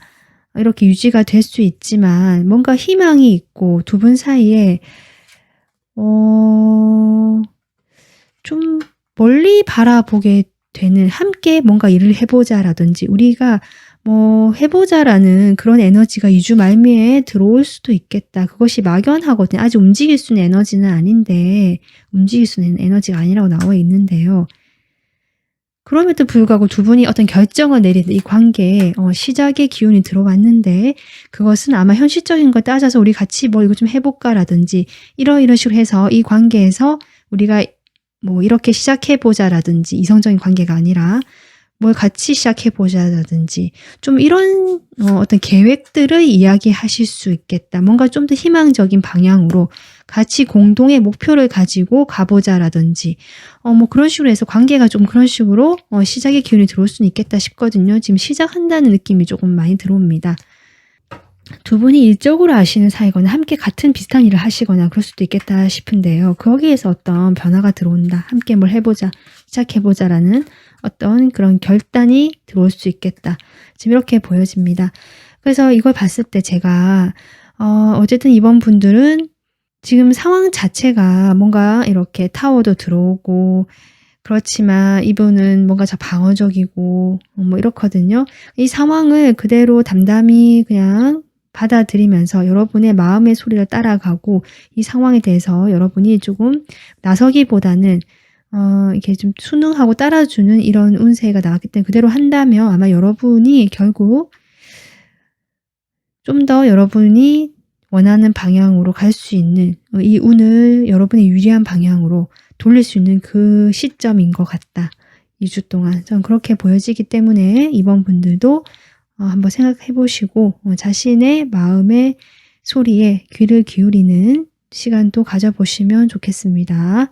이렇게 유지가 될 수 있지만 뭔가 희망이 있고 두 분 사이에 좀 멀리 바라보게 되는 함께 뭔가 일을 해보자라든지 우리가 뭐 해보자라는 그런 에너지가 2주 말미에 들어올 수도 있겠다. 그것이 막연하거든요. 아직 움직일 수 있는 에너지는 아닌데 움직일 수 있는 에너지가 아니라고 나와 있는데요. 그럼에도 불구하고 두 분이 어떤 결정을 내리는 이 관계에 시작의 기운이 들어왔는데 그것은 아마 현실적인 걸 따져서 우리 같이 뭐 이거 좀 해볼까라든지 이런 식으로 해서 이 관계에서 우리가 뭐 이렇게 시작해보자라든지 이성적인 관계가 아니라 뭘 같이 시작해보자라든지 좀 이런 어떤 계획들을 이야기하실 수 있겠다. 뭔가 좀 더 희망적인 방향으로 같이 공동의 목표를 가지고 가보자라든지 뭐 그런 식으로 해서 관계가 좀 그런 식으로 시작의 기운이 들어올 수는 있겠다 싶거든요. 지금 시작한다는 느낌이 조금 많이 들어옵니다. 두 분이 일적으로 아시는 사이거나 함께 같은 비슷한 일을 하시거나 그럴 수도 있겠다 싶은데요. 거기에서 어떤 변화가 들어온다. 함께 뭘 해보자, 시작해보자라는 어떤 그런 결단이 들어올 수 있겠다. 지금 이렇게 보여집니다. 그래서 이걸 봤을 때 제가 어쨌든 이번 분들은 지금 상황 자체가 뭔가 이렇게 타워도 들어오고 그렇지만 이분은 뭔가 방어적이고 뭐 이렇거든요. 이 상황을 그대로 담담히 그냥 받아들이면서 여러분의 마음의 소리를 따라가고 이 상황에 대해서 여러분이 조금 나서기보다는 이렇게 좀 순응하고 따라주는 이런 운세가 나왔기 때문에 그대로 한다면 아마 여러분이 결국 좀 더 여러분이 원하는 방향으로 갈 수 있는 이 운을 여러분의 유리한 방향으로 돌릴 수 있는 그 시점인 것 같다. 2주 동안. 전 그렇게 보여지기 때문에 이번 분들도 한번 생각해 보시고 자신의 마음의 소리에 귀를 기울이는 시간도 가져보시면 좋겠습니다.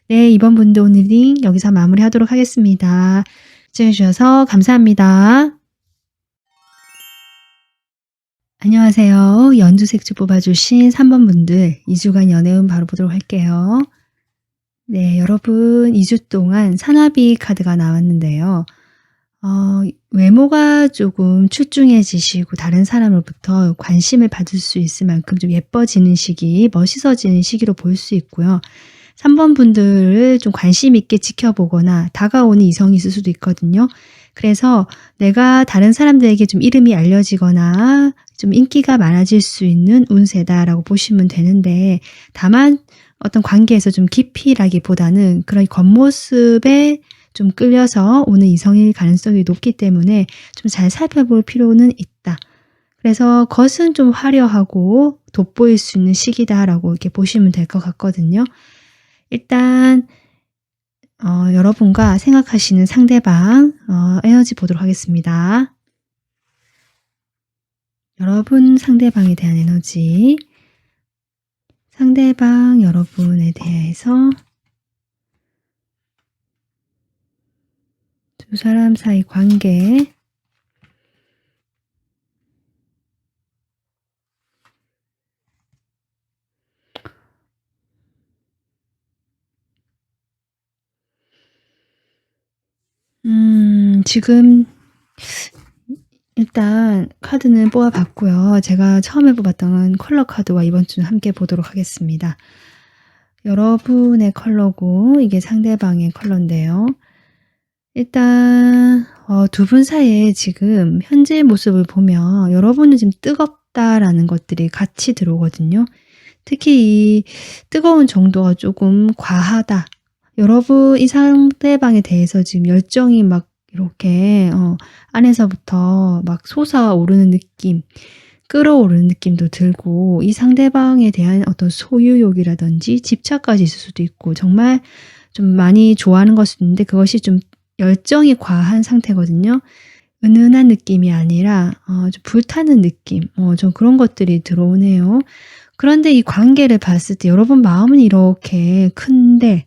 네, 이번 분도 오늘 리딩 여기서 마무리하도록 하겠습니다. 시청해주셔서 감사합니다. 안녕하세요. 연두색조 뽑아주신 3번 분들 2주간 연애운 바로 보도록 할게요. 네, 여러분 2주 동안 산화비 카드가 나왔는데요. 외모가 조금 출중해지시고 다른 사람으로부터 관심을 받을 수 있을 만큼 좀 예뻐지는 시기, 멋있어지는 시기로 볼 수 있고요. 3번 분들을 좀 관심 있게 지켜보거나 다가오는 이성이 있을 수도 있거든요. 그래서 내가 다른 사람들에게 좀 이름이 알려지거나 좀 인기가 많아질 수 있는 운세다라고 보시면 되는데 다만 어떤 관계에서 좀 깊이라기보다는 그런 겉모습에 좀 끌려서 오는 이성일 가능성이 높기 때문에 좀 잘 살펴볼 필요는 있다. 그래서 겉은 좀 화려하고 돋보일 수 있는 시기다라고 이렇게 보시면 될 것 같거든요. 일단 여러분과 생각하시는 상대방 에너지 보도록 하겠습니다. 여러분 상대방에 대한 에너지, 상대방 여러분에 대해서 두 사람 사이 관계, 지금 일단 카드는 뽑아봤고요. 제가 처음에 뽑았던 컬러 카드와 이번 주는 함께 보도록 하겠습니다. 여러분의 컬러고 이게 상대방의 컬러인데요. 일단 두 분 사이에 지금 현재의 모습을 보면 여러분은 지금 뜨겁다라는 것들이 같이 들어오거든요. 특히 이 뜨거운 정도가 조금 과하다. 여러분 이 상대방에 대해서 지금 열정이 막 이렇게 안에서부터 막 솟아오르는 느낌, 끌어오르는 느낌도 들고 이 상대방에 대한 어떤 소유욕이라든지 집착까지 있을 수도 있고 정말 좀 많이 좋아하는 것이 있는데 그것이 좀 열정이 과한 상태거든요. 은은한 느낌이 아니라 좀 불타는 느낌, 좀 그런 것들이 들어오네요. 그런데 이 관계를 봤을 때 여러분 마음은 이렇게 큰데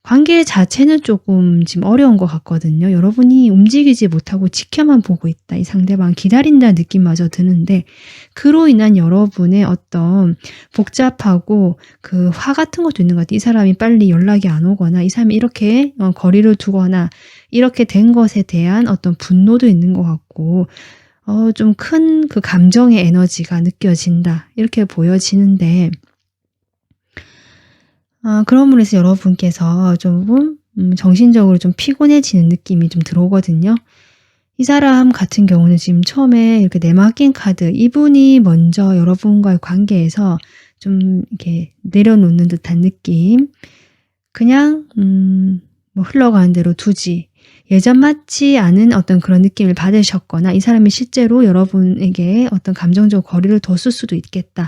관계 자체는 조금 지금 어려운 것 같거든요. 여러분이 움직이지 못하고 지켜만 보고 있다. 이 상대방 기다린다는 느낌마저 드는데 그로 인한 여러분의 어떤 복잡하고 그 화 같은 것도 있는 것 같아요. 이 사람이 빨리 연락이 안 오거나 이 사람이 이렇게 거리를 두거나 이렇게 된 것에 대한 어떤 분노도 있는 것 같고 좀 큰 그 감정의 에너지가 느껴진다. 이렇게 보여지는데 그럼으로 해서 여러분께서 조금 정신적으로 좀 피곤해지는 느낌이 좀 들어오거든요. 이 사람 같은 경우는 지금 처음에 이렇게 내맡긴 카드, 이분이 먼저 여러분과의 관계에서 좀 이렇게 내려놓는 듯한 느낌. 그냥 뭐 흘러가는 대로 두지. 예전 맞지 않은 어떤 그런 느낌을 받으셨거나 이 사람이 실제로 여러분에게 어떤 감정적 거리를 뒀을 수도 있겠다.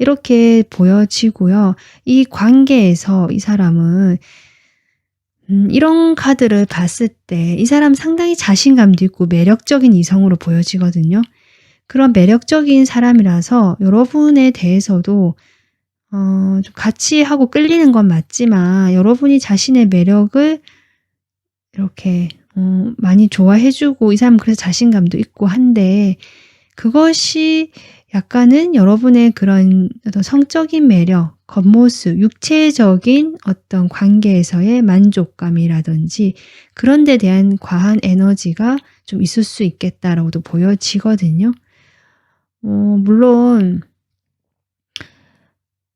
이렇게 보여지고요. 이 관계에서 이 사람은 이런 카드를 봤을 때 이 사람 상당히 자신감도 있고 매력적인 이성으로 보여지거든요. 그런 매력적인 사람이라서 여러분에 대해서도 좀 같이 하고 끌리는 건 맞지만 여러분이 자신의 매력을 이렇게 많이 좋아해 주고 이 사람은 그래서 자신감도 있고 한데 그것이 약간은 여러분의 그런 어떤 성적인 매력, 겉모습, 육체적인 어떤 관계에서의 만족감이라든지 그런 데 대한 과한 에너지가 좀 있을 수 있겠다라고도 보여지거든요. 물론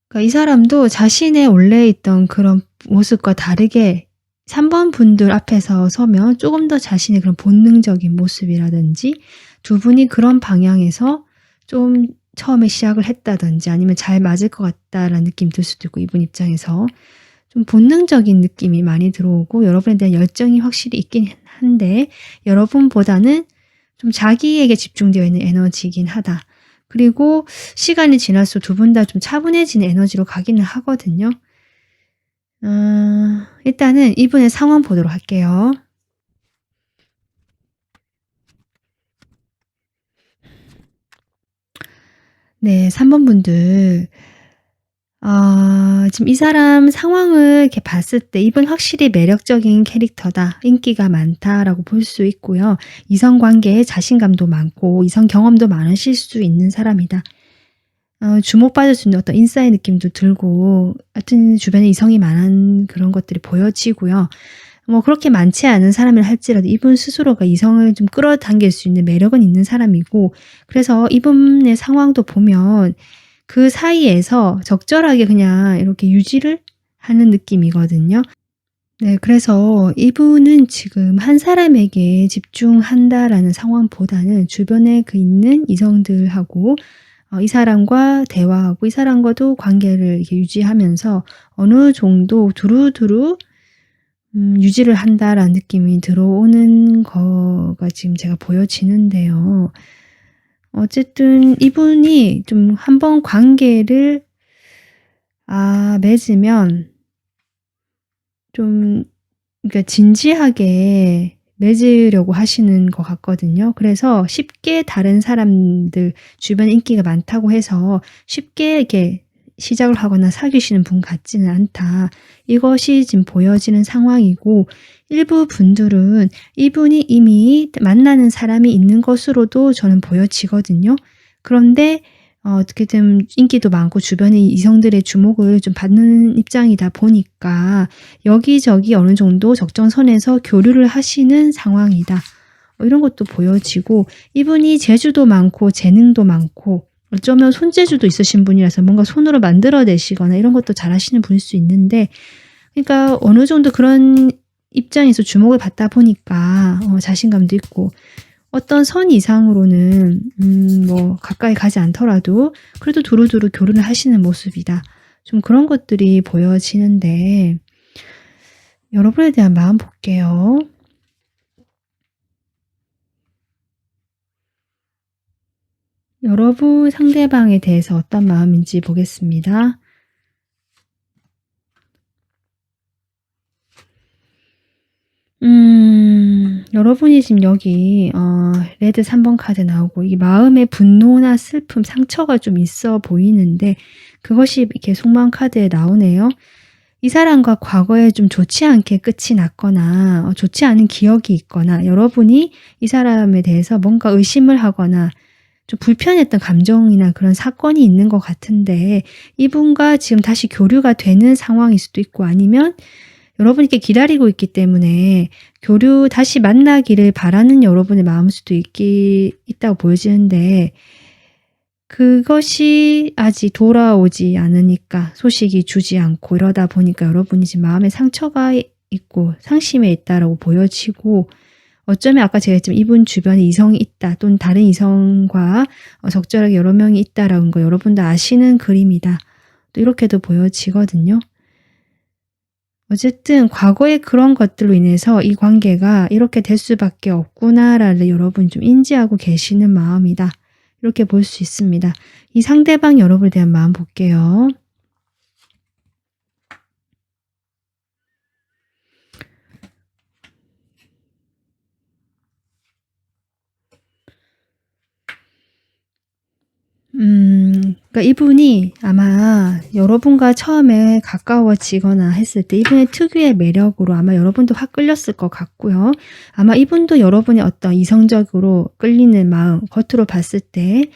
그러니까 이 사람도 자신의 원래 있던 그런 모습과 다르게 3번 분들 앞에서 서면 조금 더 자신의 그런 본능적인 모습이라든지 두 분이 그런 방향에서 좀 처음에 시작을 했다든지 아니면 잘 맞을 것 같다라는 느낌이 들 수도 있고 이분 입장에서 좀 본능적인 느낌이 많이 들어오고 여러분에 대한 열정이 확실히 있긴 한데 여러분보다는 좀 자기에게 집중되어 있는 에너지이긴 하다. 그리고 시간이 지날수록 두 분 다 좀 차분해지는 에너지로 가기는 하거든요. 일단은 이분의 상황 보도록 할게요. 네, 3번 분들. 지금 이 사람 상황을 이렇게 봤을 때 이분 확실히 매력적인 캐릭터다. 인기가 많다라고 볼 수 있고요. 이성 관계에 자신감도 많고 이성 경험도 많으실 수 있는 사람이다. 주목받을 수 있는 어떤 인싸의 느낌도 들고 하여튼 주변에 이성이 많은 그런 것들이 보여지고요. 뭐 그렇게 많지 않은 사람이라 할지라도 이분 스스로가 이성을 좀 끌어당길 수 있는 매력은 있는 사람이고 그래서 이분의 상황도 보면 그 사이에서 적절하게 그냥 이렇게 유지를 하는 느낌이거든요. 네, 그래서 이분은 지금 한 사람에게 집중한다라는 상황보다는 주변에 그 있는 이성들하고 이 사람과 대화하고 이 사람과도 관계를 이렇게 유지하면서 어느 정도 두루두루 유지를 한다라는 느낌이 들어오는 거가 지금 제가 보여지는데요. 어쨌든 이분이 좀 한번 관계를 맺으면 좀 그러니까 진지하게 맺으려고 하시는 것 같거든요. 그래서 쉽게 다른 사람들 주변에 인기가 많다고 해서 쉽게 이렇게 시작을 하거나 사귀시는 분 같지는 않다. 이것이 지금 보여지는 상황이고 일부 분들은 이분이 이미 만나는 사람이 있는 것으로도 저는 보여지거든요. 그런데 어떻게든 인기도 많고 주변의 이성들의 주목을 좀 받는 입장이다 보니까 여기저기 어느 정도 적정선에서 교류를 하시는 상황이다. 이런 것도 보여지고 이분이 재주도 많고 재능도 많고 어쩌면 손재주도 있으신 분이라서 뭔가 손으로 만들어내시거나 이런 것도 잘하시는 분일 수 있는데, 그러니까 어느 정도 그런 입장에서 주목을 받다 보니까 자신감도 있고, 어떤 선 이상으로는 뭐 가까이 가지 않더라도 그래도 두루두루 교류를 하시는 모습이다. 좀 그런 것들이 보여지는데, 여러분에 대한 마음 볼게요. 여러분 상대방에 대해서 어떤 마음인지 보겠습니다. 여러분이 지금 여기 레드 3번 카드 나오고, 이 마음의 분노나 슬픔, 상처가 좀 있어 보이는데 그것이 이렇게 속마음 카드에 나오네요. 이 사람과 과거에 좀 좋지 않게 끝이 났거나 좋지 않은 기억이 있거나, 여러분이 이 사람에 대해서 뭔가 의심을 하거나 좀 불편했던 감정이나 그런 사건이 있는 것 같은데, 이분과 지금 다시 교류가 되는 상황일 수도 있고, 아니면 여러분께 기다리고 있기 때문에 교류 다시 만나기를 바라는 여러분의 마음일 수도 있다고 보여지는데, 그것이 아직 돌아오지 않으니까 소식이 주지 않고 이러다 보니까 여러분이 지금 마음에 상처가 있고 상심에 있다라고 보여지고, 어쩌면 아까 제가 했지만 이분 주변에 이성이 있다, 또는 다른 이성과 적절하게 여러 명이 있다라는 거 여러분도 아시는 그림이다, 또 이렇게도 보여지거든요. 어쨌든 과거의 그런 것들로 인해서 이 관계가 이렇게 될 수밖에 없구나라를 여러분이 좀 인지하고 계시는 마음이다, 이렇게 볼 수 있습니다. 이 상대방 여러분에 대한 마음 볼게요. 그러니까 이분이 아마 여러분과 처음에 가까워지거나 했을 때 이분의 특유의 매력으로 아마 여러분도 확 끌렸을 것 같고요. 아마 이분도 여러분의 어떤 이성적으로 끌리는 마음, 겉으로 봤을 때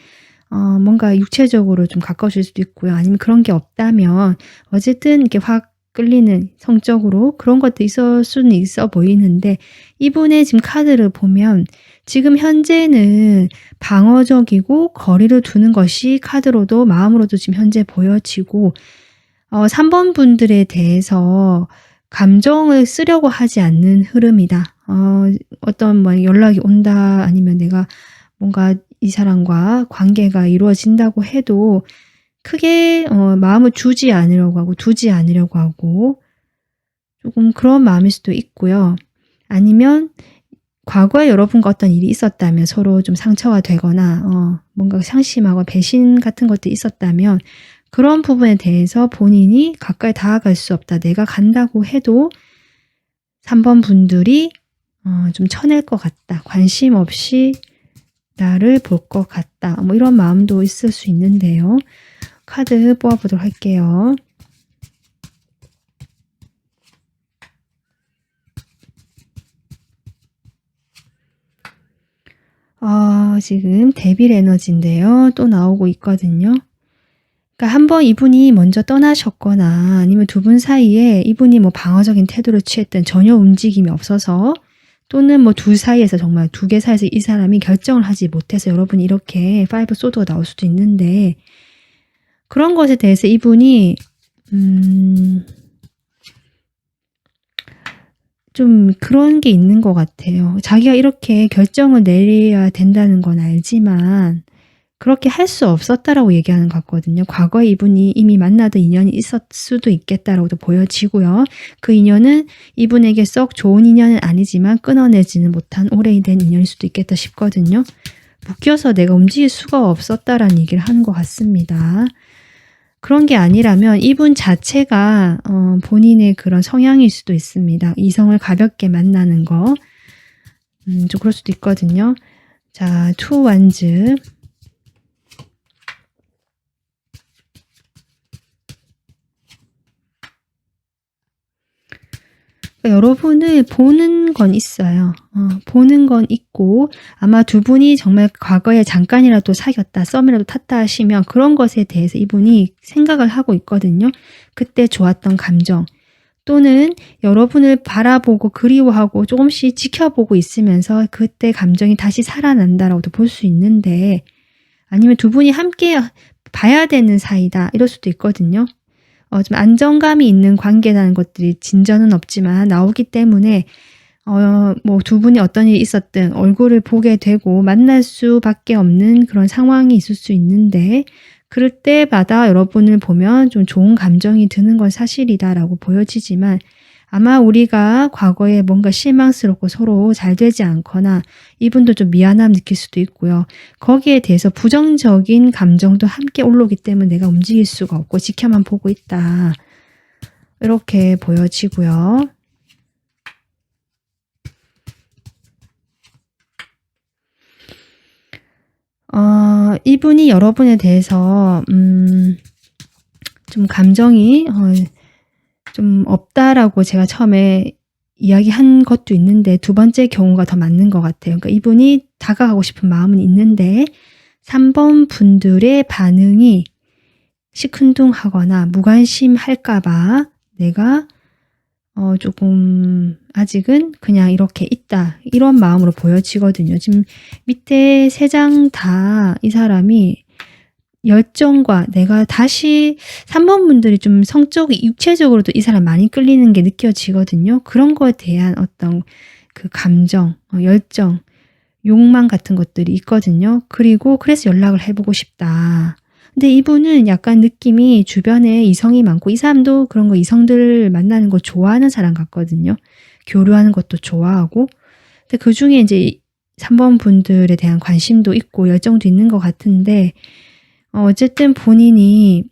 뭔가 육체적으로 좀 가까워질 수도 있고요. 아니면 그런 게 없다면 어쨌든 이렇게 확 끌리는 성적으로 그런 것도 있을 수는 있어 보이는데, 이분의 지금 카드를 보면 지금 현재는 방어적이고 거리를 두는 것이 카드로도 마음으로도 지금 현재 보여지고, 3번 분들에 대해서 감정을 쓰려고 하지 않는 흐름이다. 어떤 뭐 연락이 온다, 아니면 내가 뭔가 이 사람과 관계가 이루어진다고 해도 크게 마음을 주지 않으려고 하고 두지 않으려고 하고, 조금 그런 마음일 수도 있고요. 아니면 과거에 여러분과 어떤 일이 있었다면, 서로 좀 상처가 되거나 뭔가 상심하고 배신 같은 것들이 있었다면 그런 부분에 대해서 본인이 가까이 다가갈 수 없다, 내가 간다고 해도 3번 분들이 좀 쳐낼 것 같다, 관심 없이 나를 볼 것 같다, 뭐 이런 마음도 있을 수 있는데요. 카드 뽑아보도록 할게요. 지금 데빌 에너지인데요. 또 나오고 있거든요. 그러니까 한번 이분이 먼저 떠나셨거나, 아니면 두 분 사이에 이분이 뭐 방어적인 태도를 취했든 전혀 움직임이 없어서, 또는 뭐 둘 사이에서 정말 두 개 사이에서 이 사람이 결정을 하지 못해서 여러분이 이렇게 5 소드가 나올 수도 있는데, 그런 것에 대해서 이분이 좀 그런 게 있는 것 같아요. 자기가 이렇게 결정을 내려야 된다는 건 알지만 그렇게 할 수 없었다라고 얘기하는 것 같거든요. 과거에 이분이 이미 만나던 인연이 있었을 수도 있겠다라고도 보여지고요. 그 인연은 이분에게 썩 좋은 인연은 아니지만 끊어내지는 못한 오래된 인연일 수도 있겠다 싶거든요. 묶여서 내가 움직일 수가 없었다라는 얘기를 하는 것 같습니다. 그런 게 아니라면 이분 자체가 본인의 그런 성향일 수도 있습니다. 이성을 가볍게 만나는 거. 좀 그럴 수도 있거든요. 자, 투 완즈. 여러분을 보는 건 있어요. 보는 건 있고, 아마 두 분이 정말 과거에 잠깐이라도 사귀었다, 썸이라도 탔다 하시면 그런 것에 대해서 이분이 생각을 하고 있거든요. 그때 좋았던 감정, 또는 여러분을 바라보고 그리워하고 조금씩 지켜보고 있으면서 그때 감정이 다시 살아난다라고도 볼 수 있는데, 아니면 두 분이 함께 봐야 되는 사이다. 이럴 수도 있거든요. 좀 안정감이 있는 관계라는 것들이 진전은 없지만 나오기 때문에 뭐 두 분이 어떤 일이 있었든 얼굴을 보게 되고 만날 수밖에 없는 그런 상황이 있을 수 있는데 그럴 때마다 여러분을 보면 좀 좋은 감정이 드는 건 사실이다라고 보여지지만 아마 우리가 과거에 뭔가 실망스럽고 서로 잘 되지 않거나 이분도 좀 미안함 느낄 수도 있고요. 거기에 대해서 부정적인 감정도 함께 올라오기 때문에 내가 움직일 수가 없고 지켜만 보고 있다. 이렇게 보여지고요. 이분이 여러분에 대해서 좀 감정이 좀 없다라고 제가 처음에 이야기한 것도 있는데 두 번째 경우가 더 맞는 것 같아요. 그러니까 이분이 다가가고 싶은 마음은 있는데 3번 분들의 반응이 시큰둥하거나 무관심할까 봐 내가 조금 아직은 그냥 이렇게 있다. 이런 마음으로 보여지거든요. 지금 밑에 3장 다 이 사람이 열정과 내가 다시 3번 분들이 좀 육체적으로도 이 사람 많이 끌리는 게 느껴지거든요. 그런 거에 대한 어떤 그 감정, 열정, 욕망 같은 것들이 있거든요. 그리고 그래서 연락을 해보고 싶다. 근데 이분은 약간 느낌이 주변에 이성이 많고 이 사람도 그런 거 이성들 만나는 거 좋아하는 사람 같거든요. 교류하는 것도 좋아하고. 근데 그 중에 이제 3번 분들에 대한 관심도 있고 열정도 있는 것 같은데 어쨌든 본인이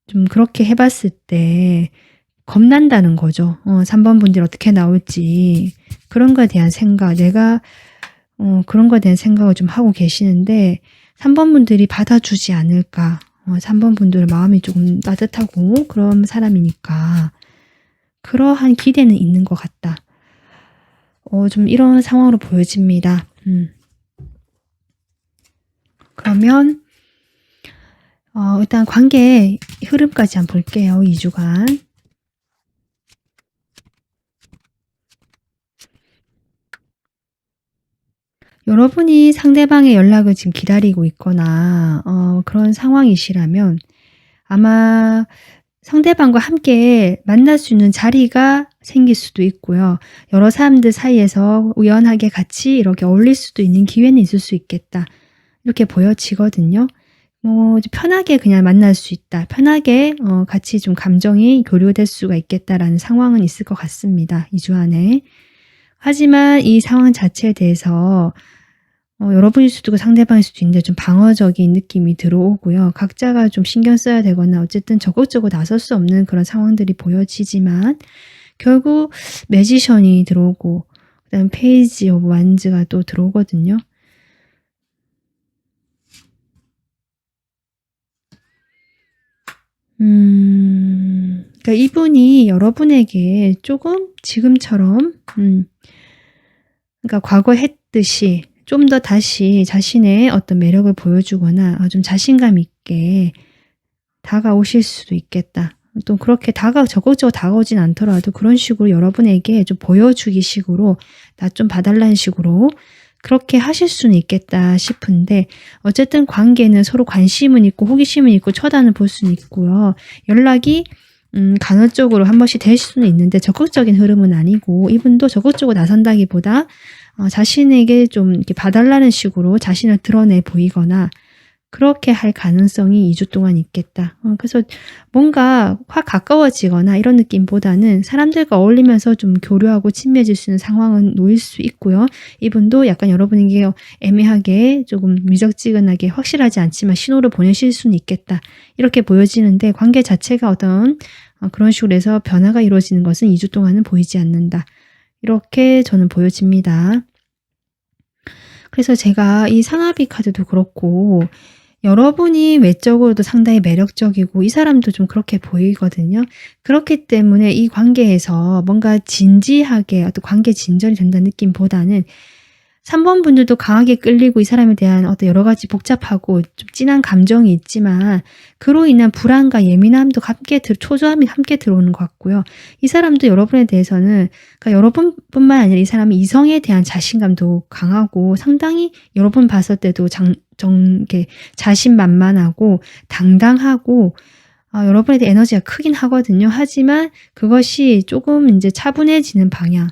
좀 그렇게 해봤을 때 겁난다는 거죠. 3번 분들이 어떻게 나올지 그런 거에 대한 생각, 내가 그런 거에 대한 생각을 좀 하고 계시는데 3번 분들이 받아주지 않을까. 3번 분들의 마음이 조금 따뜻하고 그런 사람이니까 그러한 기대는 있는 것 같다. 좀 이런 상황으로 보여집니다. 그러면 일단 관계 흐름까지 한번 볼게요. 2주간. 여러분이 상대방의 연락을 지금 기다리고 있거나 그런 상황이시라면 아마 상대방과 함께 만날 수 있는 자리가 생길 수도 있고요. 여러 사람들 사이에서 우연하게 같이 이렇게 어울릴 수도 있는 기회는 있을 수 있겠다. 이렇게 보여지거든요. 편하게 그냥 만날 수 있다. 편하게 같이 좀 감정이 교류될 수가 있겠다라는 상황은 있을 것 같습니다. 2주 안에. 하지만 이 상황 자체에 대해서 여러분일 수도 있고 상대방일 수도 있는데 좀 방어적인 느낌이 들어오고요. 각자가 좀 신경 써야 되거나 어쨌든 적극적으로 나설 수 없는 그런 상황들이 보여지지만 결국 매지션이 들어오고 그다음 페이지 오브 완즈가 또 들어오거든요. 그러니까 이분이 여러분에게 조금 지금처럼 그러니까 과거 했듯이 좀 더 다시 자신의 어떤 매력을 보여주거나 좀 자신감 있게 다가오실 수도 있겠다. 또 그렇게 적극적으로 다가오진 않더라도 그런 식으로 여러분에게 좀 보여주기 식으로 나 좀 봐달라는 식으로 그렇게 하실 수는 있겠다 싶은데 어쨌든 관계는 서로 관심은 있고 호기심은 있고 쳐다는 볼 수는 있고요. 연락이 간헐적으로 한 번씩 될 수는 있는데 적극적인 흐름은 아니고 이분도 적극적으로 나선다기보다 자신에게 좀 이렇게 봐달라는 식으로 자신을 드러내 보이거나 그렇게 할 가능성이 2주 동안 있겠다. 그래서 뭔가 확 가까워지거나 이런 느낌보다는 사람들과 어울리면서 좀 교류하고 친밀해질 수 있는 상황은 놓일 수 있고요. 이분도 약간 여러분에게 애매하게 조금 미적지근하게 확실하지 않지만 신호를 보내실 수는 있겠다. 이렇게 보여지는데 관계 자체가 어떤 그런 식으로 해서 변화가 이루어지는 것은 2주 동안은 보이지 않는다. 이렇게 저는 보여집니다. 그래서 제가 이 상하비 카드도 그렇고 여러분이 외적으로도 상당히 매력적이고 이 사람도 좀 그렇게 보이거든요. 그렇기 때문에 이 관계에서 뭔가 진지하게 어떤 관계 진전이 된다는 느낌보다는 3번 분들도 강하게 끌리고 이 사람에 대한 어떤 여러 가지 복잡하고 좀 진한 감정이 있지만 그로 인한 불안과 예민함도 함께 초조함이 함께 들어오는 것 같고요. 이 사람도 여러분에 대해서는 그러니까 여러분뿐만 아니라 이 사람이 이성에 대한 자신감도 강하고 상당히 여러분 봤을 때도 이렇게 자신만만하고 당당하고 여러분에 대한 에너지가 크긴 하거든요. 하지만 그것이 조금 이제 차분해지는 방향.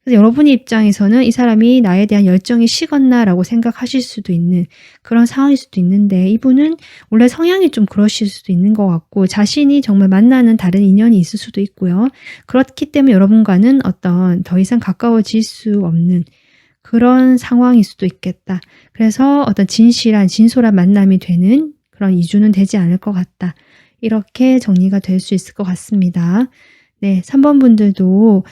그래서 여러분의 입장에서는 이 사람이 나에 대한 열정이 식었나라고 생각하실 수도 있는 그런 상황일 수도 있는데 이분은 원래 성향이 좀 그러실 수도 있는 것 같고 자신이 정말 만나는 다른 인연이 있을 수도 있고요. 그렇기 때문에 여러분과는 어떤 더 이상 가까워질 수 없는 그런 상황일 수도 있겠다. 그래서 어떤 진솔한 만남이 되는 그런 2주는 되지 않을 것 같다. 이렇게 정리가 될 수 있을 것 같습니다. 네, 3번 분들도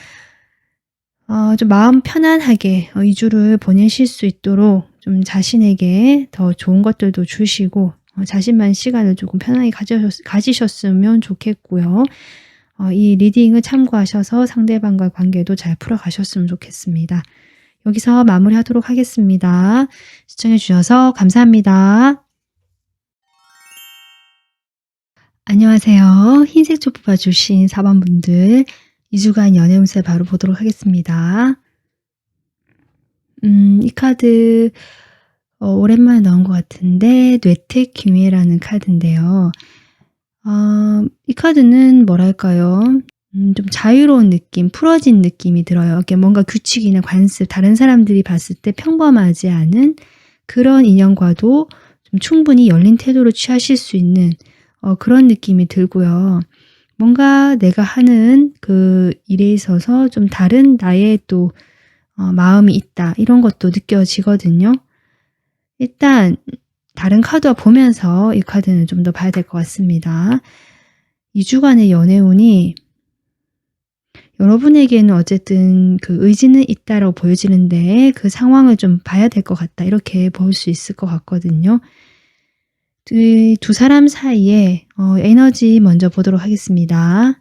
좀 마음 편안하게 2주를 보내실 수 있도록 좀 자신에게 더 좋은 것들도 주시고 자신만 시간을 조금 편하게 가지셨으면 좋겠고요. 이 리딩을 참고하셔서 상대방과의 관계도 잘 풀어가셨으면 좋겠습니다. 여기서 마무리하도록 하겠습니다. 시청해 주셔서 감사합니다. 안녕하세요. 흰색 초 뽑아주신 4번 분들 2주간 연애 운세 바로 보도록 하겠습니다. 이 카드 오랜만에 나온 것 같은데 뇌택 기회라는 카드인데요. 이 카드는 뭐랄까요? 좀 자유로운 느낌, 풀어진 느낌이 들어요. 이게 뭔가 규칙이나 관습, 다른 사람들이 봤을 때 평범하지 않은 그런 인연과도 좀 충분히 열린 태도를 취하실 수 있는 그런 느낌이 들고요. 뭔가 내가 하는 그 일에 있어서 좀 다른 나의 또 마음이 있다. 이런 것도 느껴지거든요. 일단 다른 카드와 보면서 이 카드는 좀 더 봐야 될 것 같습니다. 2주간의 연애운이 여러분에게는 어쨌든 그 의지는 있다라고 보여지는데 그 상황을 좀 봐야 될 것 같다. 이렇게 볼 수 있을 것 같거든요. 두 사람 사이에 에너지 먼저 보도록 하겠습니다.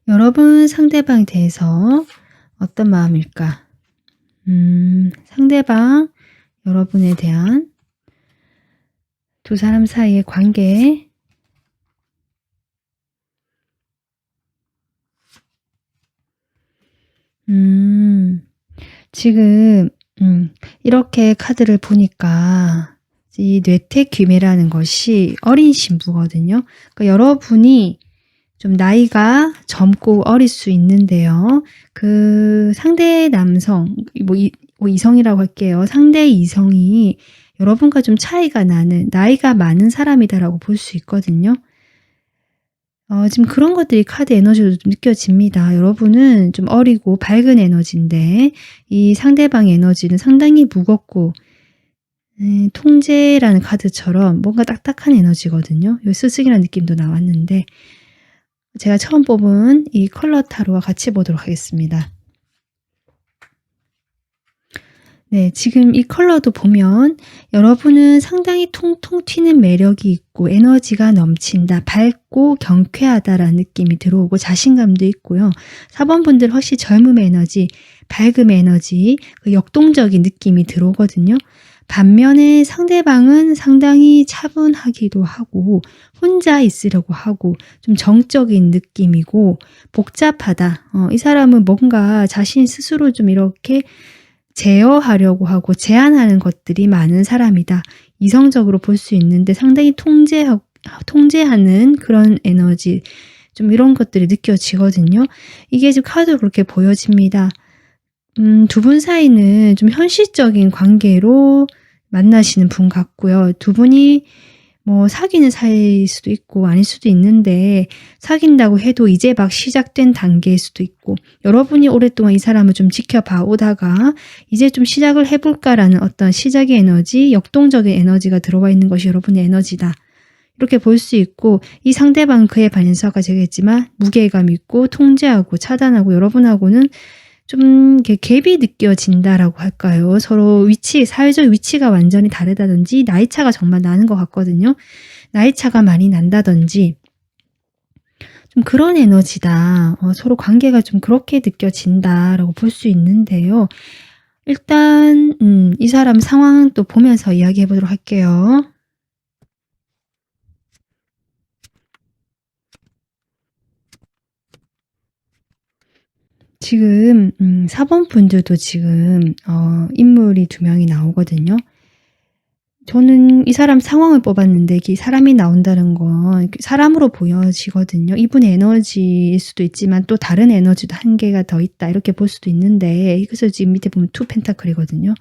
여러분 상대방에 대해서 어떤 마음일까? 상대방 여러분에 대한 두 사람 사이의 관계 지금 이렇게 카드를 보니까 이 뇌택 귀매라는 것이 어린 신부거든요. 그러니까 여러분이 좀 나이가 젊고 어릴 수 있는데요. 그 상대 남성, 이성이라고 할게요. 상대 이성이 여러분과 좀 차이가 나는 나이가 많은 사람이다라고 볼 수 있거든요. 지금 그런 것들이 카드 에너지로 좀 느껴집니다. 여러분은 좀 어리고 밝은 에너지인데 이 상대방의 에너지는 상당히 무겁고 통제라는 카드처럼 뭔가 딱딱한 에너지거든요. 요 스승이라는 느낌도 나왔는데 제가 처음 뽑은 이 컬러 타로와 같이 보도록 하겠습니다. 네, 지금 이 컬러도 보면 여러분은 상당히 통통 튀는 매력이 있고 에너지가 넘친다, 밝고 경쾌하다라는 느낌이 들어오고 자신감도 있고요. 4번 분들 훨씬 젊음의 에너지, 밝음의 에너지, 그 역동적인 느낌이 들어오거든요. 반면에 상대방은 상당히 차분하기도 하고 혼자 있으려고 하고 좀 정적인 느낌이고 복잡하다. 이 사람은 뭔가 자신 스스로 좀 이렇게 제어하려고 하고 제한하는 것들이 많은 사람이다. 이성적으로 볼 수 있는데 상당히 통제하는 그런 에너지, 좀 이런 것들이 느껴지거든요. 이게 지금 카드로 그렇게 보여집니다. 두 분 사이는 좀 현실적인 관계로 만나시는 분 같고요. 두 분이 뭐 사귀는 사이일 수도 있고 아닐 수도 있는데 사귄다고 해도 이제 막 시작된 단계일 수도 있고 여러분이 오랫동안 이 사람을 좀 지켜봐 오다가 이제 좀 시작을 해볼까라는 어떤 시작의 에너지, 역동적인 에너지가 들어와 있는 것이 여러분의 에너지다. 이렇게 볼 수 있고 이 상대방은 그에 반해서가 되겠지만 무게감 있고 통제하고 차단하고 여러분하고는 좀 갭이 느껴진다라고 할까요? 서로 사회적 위치가 완전히 다르다든지 나이차가 정말 나는 것 같거든요. 나이차가 많이 난다든지 좀 그런 에너지다. 서로 관계가 좀 그렇게 느껴진다라고 볼 수 있는데요. 일단 이 사람 상황 또 보면서 이야기해 보도록 할게요. 지금 4번 분들도 지금 인물이 2명이 나오거든요. 저는 이 사람 상황을 뽑았는데 이게 사람이 나온다는 건 사람으로 보여지거든요. 이분의 에너지일 수도 있지만 또 다른 에너지도 한 개가 더 있다 이렇게 볼 수도 있는데, 그래서 지금 밑에 보면 2 펜타클이거든요.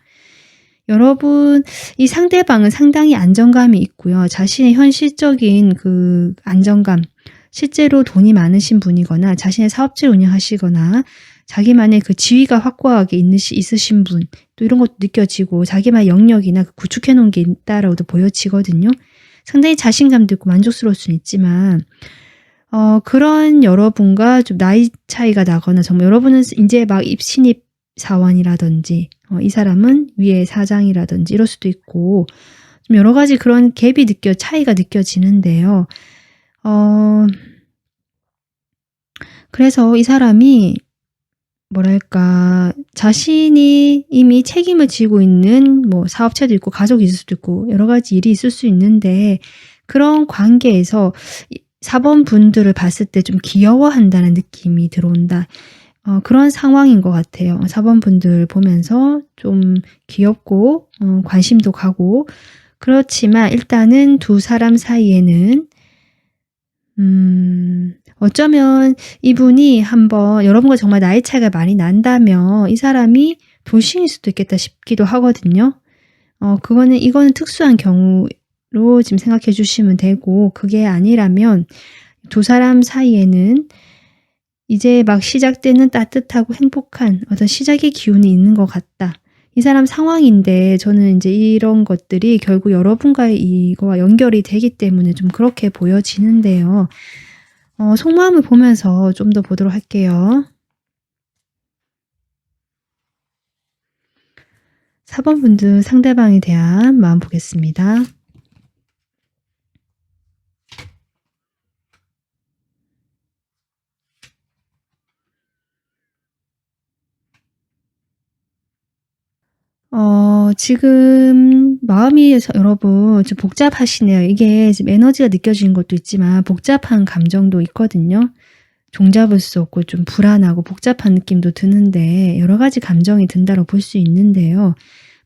여러분, 이 상대방은 상당히 안정감이 있고요. 자신의 현실적인 그 안정감, 실제로 돈이 많으신 분이거나 자신의 사업체를 운영하시거나 자기만의 그 지위가 확고하게 있으신 분, 또 이런 것도 느껴지고 자기만의 영역이나 구축해 놓은 게 있다라고도 보여지거든요. 상당히 자신감도 있고 만족스러울 수는 있지만 그런 여러분과 좀 나이 차이가 나거나, 정말 여러분은 이제 막 신입 사원이라든지 이 사람은 위에 사장이라든지 이럴 수도 있고, 좀 여러 가지 그런 갭이 차이가 느껴지는데요. 그래서 이 사람이 뭐랄까, 자신이 이미 책임을 지고 있는 뭐 사업체도 있고 가족이 있을 수도 있고 여러 가지 일이 있을 수 있는데, 그런 관계에서 4번 분들을 봤을 때 좀 귀여워한다는 느낌이 들어온다. 그런 상황인 것 같아요. 4번 분들 보면서 좀 귀엽고 관심도 가고, 그렇지만 일단은 두 사람 사이에는 어쩌면 이분이 한번 여러분과 정말 나이 차이가 많이 난다면 이 사람이 돌싱일 수도 있겠다 싶기도 하거든요. 이거는 특수한 경우로 지금 생각해 주시면 되고, 그게 아니라면 두 사람 사이에는 이제 막 시작되는 따뜻하고 행복한 어떤 시작의 기운이 있는 것 같다. 이 사람 상황인데 저는 이제 이런 것들이 결국 여러분과의 이거와 연결이 되기 때문에 좀 그렇게 보여지는데요. 속마음을 보면서 좀 더 보도록 할게요. 4번 분들 상대방에 대한 마음 보겠습니다. 지금 마음이 여러분 좀 복잡하시네요. 이게 지금 에너지가 느껴지는 것도 있지만 복잡한 감정도 있거든요. 종잡을 수 없고 좀 불안하고 복잡한 느낌도 드는데 여러 가지 감정이 든다고 볼 수 있는데요.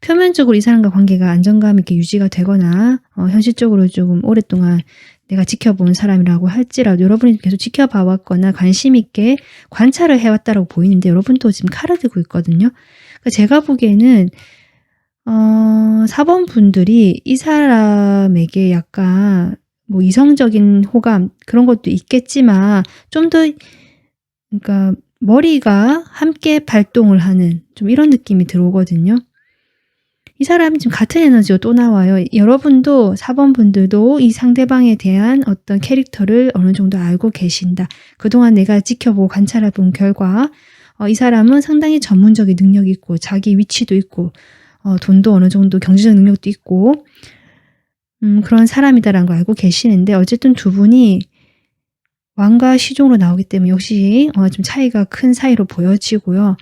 표면적으로 이 사람과 관계가 안정감 있게 유지가 되거나 현실적으로 조금 오랫동안 내가 지켜본 사람이라고 할지라도 여러분이 계속 지켜봐 왔거나 관심 있게 관찰을 해왔다고 보이는데, 여러분도 지금 칼을 들고 있거든요. 그러니까 제가 보기에는 4번 분들이 이 사람에게 약간 뭐 이성적인 호감 그런 것도 있겠지만 좀 더, 그러니까 머리가 함께 발동을 하는 좀 이런 느낌이 들어오거든요. 이 사람이 지금 같은 에너지가 또 나와요. 여러분도 4번 분들도 이 상대방에 대한 어떤 캐릭터를 어느 정도 알고 계신다. 그동안 내가 지켜보고 관찰해 본 결과 이 사람은 상당히 전문적인 능력이 있고 자기 위치도 있고 돈도 어느 정도 경제적 능력도 있고 그런 사람이다라는 걸 알고 계시는데, 어쨌든 두 분이 왕과 시종으로 나오기 때문에 역시 좀 차이가 큰 사이로 보여지고요.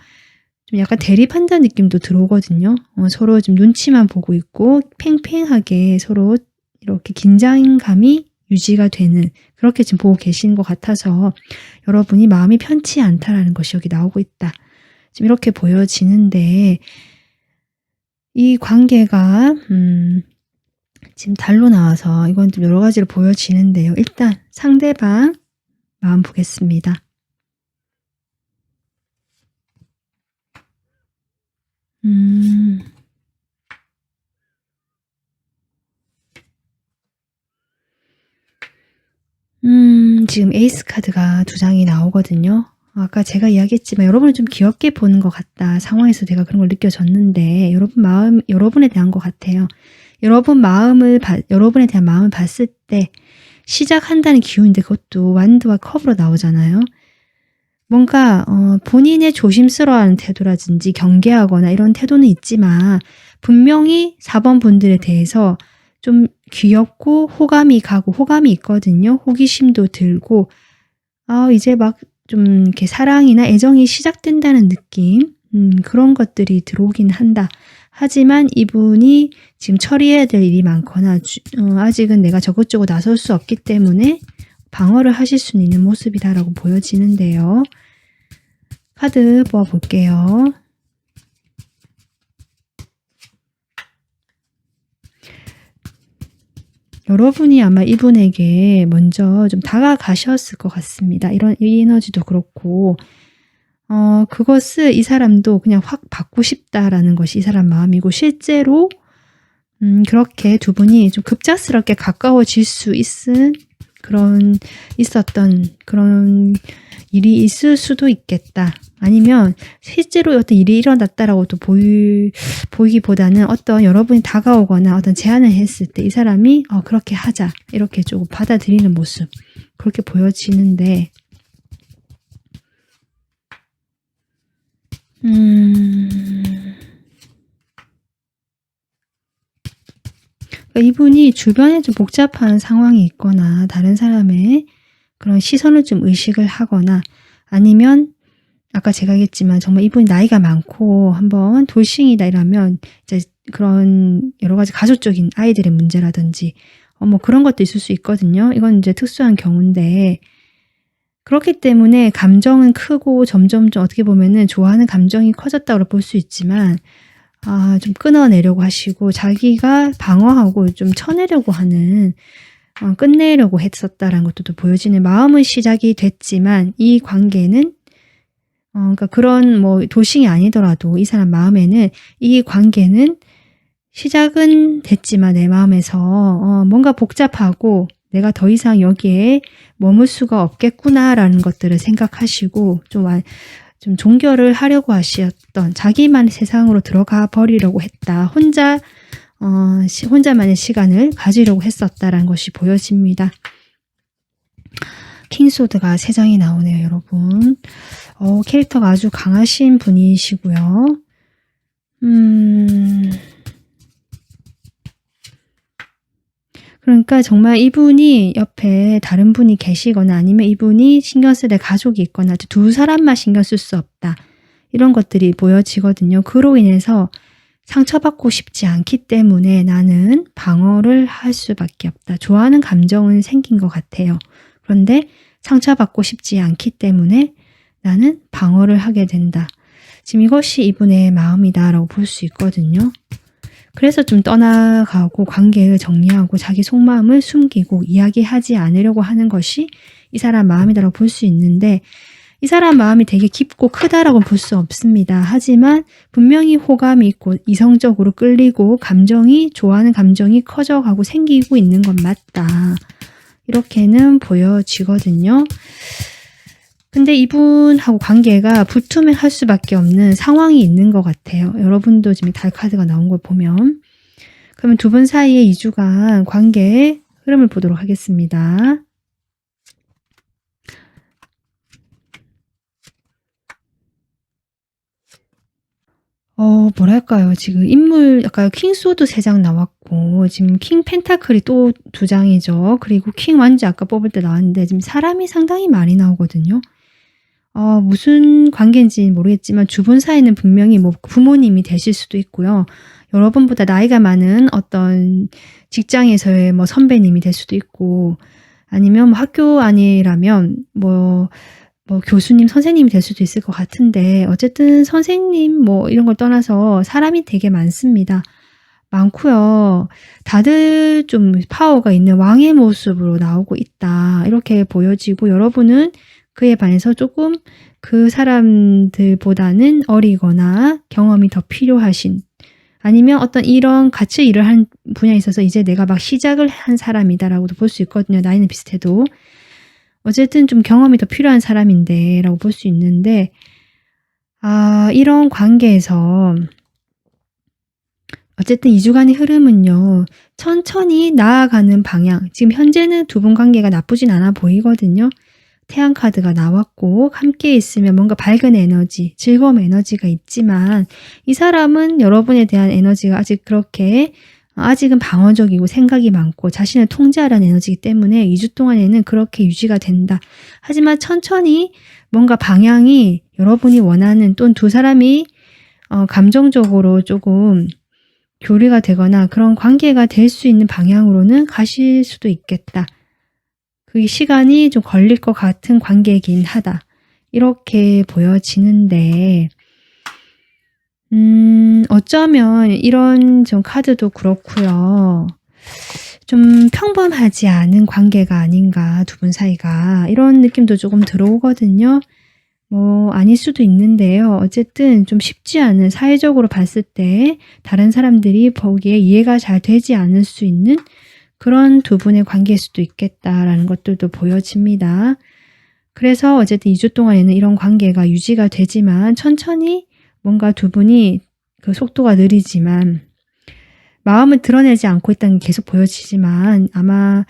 좀 약간 대립한다는 느낌도 들어오거든요. 서로 좀 눈치만 보고 있고 팽팽하게 서로 이렇게 긴장감이 유지가 되는, 그렇게 지금 보고 계시는 것 같아서 여러분이 마음이 편치 않다라는 것이 여기 나오고 있다. 지금 이렇게 보여지는데, 이 관계가 지금 달로 나와서 이건 좀 여러 가지로 보여지는데요. 일단 상대방 마음 보겠습니다. 지금 에이스 카드가 2장이 나오거든요. 아까 제가 이야기했지만 여러분을 좀 귀엽게 보는 것 같다. 상황에서 제가 그런 걸 느껴졌는데, 여러분에 대한 것 같아요. 여러분에 대한 마음을 봤을 때 시작한다는 기운인데 그것도 완드와 컵으로 나오잖아요. 뭔가 본인의 조심스러워하는 태도라든지 경계하거나 이런 태도는 있지만 분명히 4번 분들에 대해서 좀 귀엽고 호감이 가고 호감이 있거든요. 호기심도 들고 이제 막 좀 이렇게 사랑이나 애정이 시작된다는 느낌, 그런 것들이 들어오긴 한다. 하지만 이분이 지금 처리해야 될 일이 많거나 아직은 내가 적극적으로 나설 수 없기 때문에 방어를 하실 수 있는 모습이다라고 보여지는데요. 카드 뽑아볼게요. 여러분이 아마 이분에게 먼저 좀 다가가셨을 것 같습니다. 이 에너지도 그렇고 그것을 이 사람도 그냥 확 받고 싶다라는 것이 이 사람 마음이고, 실제로 그렇게 두 분이 좀 급작스럽게 가까워질 수 있었던 그런 일이 있을 수도 있겠다. 아니면 실제로 어떤 일이 일어났다라고 또 보이기보다는 어떤 여러분이 다가오거나 어떤 제안을 했을 때 이 사람이 그렇게 하자 이렇게 조금 받아들이는 모습, 그렇게 보여지는데, 이분이 주변에 좀 복잡한 상황이 있거나 다른 사람의 그런 시선을 좀 의식을 하거나, 아니면 아까 제가 얘기했지만 정말 이분이 나이가 많고 한번 돌싱이다 이러면 이제 그런 여러 가지 가족적인 아이들의 문제라든지 뭐 그런 것도 있을 수 있거든요. 이건 이제 특수한 경우인데, 그렇기 때문에 감정은 크고 점점 좀 어떻게 보면은 좋아하는 감정이 커졌다고 볼 수 있지만 좀 끊어내려고 하시고 자기가 방어하고 좀 쳐내려고 하는, 끝내려고 했었다라는 것도 또 보여지는, 마음은 시작이 됐지만 이 관계는 그러니까 그런 뭐 돌싱이 아니더라도 이 사람 마음에는 이 관계는 시작은 됐지만 내 마음에서 뭔가 복잡하고 내가 더 이상 여기에 머물 수가 없겠구나라는 것들을 생각하시고 좀 종결을 하려고 하셨던, 자기만의 세상으로 들어가 버리려고 했다. 혼자만의 시간을 가지려고 했었다라는 것이 보여집니다. 킹소드가 3장이 나오네요, 여러분. 캐릭터가 아주 강하신 분이시고요. 그러니까 정말 이분이 옆에 다른 분이 계시거나 아니면 이분이 신경 쓸 때 가족이 있거나 두 사람만 신경 쓸 수 없다. 이런 것들이 보여지거든요. 그로 인해서 상처받고 싶지 않기 때문에 나는 방어를 할 수밖에 없다. 좋아하는 감정은 생긴 것 같아요. 그런데 상처받고 싶지 않기 때문에 나는 방어를 하게 된다. 지금 이것이 이분의 마음이다라고 볼 수 있거든요. 그래서 좀 떠나가고 관계를 정리하고 자기 속마음을 숨기고 이야기하지 않으려고 하는 것이 이 사람 마음이다라고 볼 수 있는데, 이 사람 마음이 되게 깊고 크다라고 볼 수 없습니다. 하지만 분명히 호감이 있고 이성적으로 끌리고 좋아하는 감정이 커져가고 생기고 있는 건 맞다. 이렇게는 보여지거든요. 근데 이분하고 관계가 불투명할 수밖에 없는 상황이 있는 것 같아요. 여러분도 지금 달 카드가 나온 걸 보면. 그러면 두 분 사이의 2주간 관계의 흐름을 보도록 하겠습니다. 뭐랄까요. 지금 인물, 아까 킹소드 3장 나왔고, 지금 킹 펜타클이 또 2장이죠. 그리고 킹 완지 아까 뽑을 때 나왔는데, 지금 사람이 상당히 많이 나오거든요. 무슨 관계인지 모르겠지만 두 분 사이는 분명히 뭐 부모님이 되실 수도 있고요. 여러분보다 나이가 많은 어떤 직장에서의 뭐 선배님이 될 수도 있고, 아니면 뭐 학교 아니라면 뭐 교수님, 선생님이 될 수도 있을 것 같은데, 어쨌든 선생님 뭐 이런 걸 떠나서 사람이 되게 많습니다. 많고요. 다들 좀 파워가 있는 왕의 모습으로 나오고 있다. 이렇게 보여지고, 여러분은 그에 반해서 조금 그 사람들보다는 어리거나 경험이 더 필요하신, 아니면 어떤 이런 같이 일을 한 분야에 있어서 이제 내가 막 시작을 한 사람이다라고도 볼 수 있거든요. 나이는 비슷해도. 어쨌든 좀 경험이 더 필요한 사람인데 라고 볼 수 있는데, 이런 관계에서 어쨌든 2주간의 흐름은요, 천천히 나아가는 방향, 지금 현재는 두 분 관계가 나쁘진 않아 보이거든요. 태양 카드가 나왔고 함께 있으면 뭔가 밝은 에너지, 즐거움 에너지가 있지만, 이 사람은 여러분에 대한 에너지가 아직은 방어적이고 생각이 많고 자신을 통제하라는 에너지이기 때문에 2주 동안에는 그렇게 유지가 된다. 하지만 천천히 뭔가 방향이 여러분이 원하는, 또는 두 사람이 감정적으로 조금 교류가 되거나 그런 관계가 될 수 있는 방향으로는 가실 수도 있겠다. 그 시간이 좀 걸릴 것 같은 관계이긴 하다. 이렇게 보여지는데 어쩌면 이런 좀 카드도 그렇고요. 좀 평범하지 않은 관계가 아닌가, 두 분 사이가. 이런 느낌도 조금 들어오거든요. 아닐 수도 있는데요. 어쨌든 좀 쉽지 않은, 사회적으로 봤을 때 다른 사람들이 보기에 이해가 잘 되지 않을 수 있는 그런 두 분의 관계일 수도 있겠다라는 것들도 보여집니다. 그래서 어쨌든 2주 동안에는 이런 관계가 유지가 되지만 천천히 뭔가 두 분이 그 속도가 느리지만 마음을 드러내지 않고 있다는 게 계속 보여지지만 아마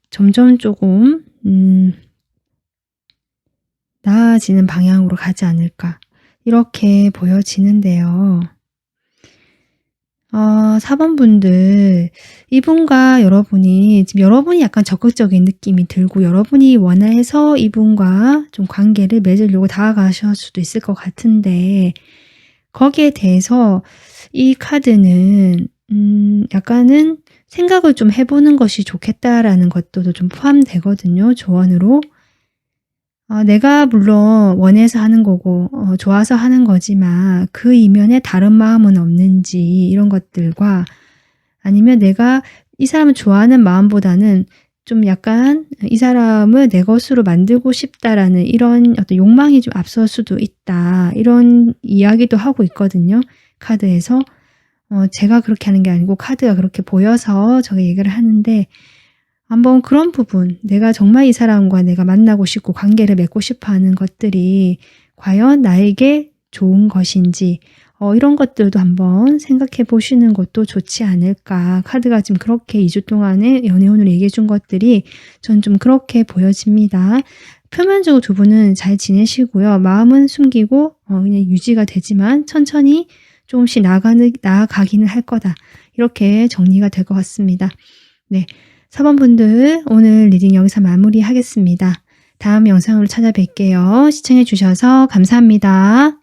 점점 조금 나아지는 방향으로 가지 않을까 이렇게 보여지는데요. 4번 분들, 이분과 여러분이 지금 여러분이 약간 적극적인 느낌이 들고 여러분이 원해서 이분과 좀 관계를 맺으려고 다가가실 수도 있을 것 같은데 거기에 대해서 이 카드는 약간은 생각을 좀 해보는 것이 좋겠다라는 것도 좀 포함되거든요. 조언으로. 내가 물론 원해서 하는 거고 좋아서 하는 거지만 그 이면에 다른 마음은 없는지 이런 것들과 아니면 내가 이 사람을 좋아하는 마음보다는 좀 약간 이 사람을 내 것으로 만들고 싶다라는 이런 어떤 욕망이 좀 앞설 수도 있다. 이런 이야기도 하고 있거든요. 카드에서. 제가 그렇게 하는 게 아니고 카드가 그렇게 보여서 제가 얘기를 하는데 한번 그런 부분, 내가 정말 이 사람과 내가 만나고 싶고 관계를 맺고 싶어 하는 것들이 과연 나에게 좋은 것인지 이런 것들도 한번 생각해 보시는 것도 좋지 않을까. 카드가 지금 그렇게 2주 동안에 연애운을 얘기해 준 것들이 전 좀 그렇게 보여집니다. 표면적으로 두 분은 잘 지내시고요. 마음은 숨기고 그냥 유지가 되지만 천천히 조금씩 나아가기는 할 거다. 이렇게 정리가 될 것 같습니다. 네. 4번 분들 오늘 리딩 여기서 마무리하겠습니다. 다음 영상으로 찾아뵐게요. 시청해 주셔서 감사합니다.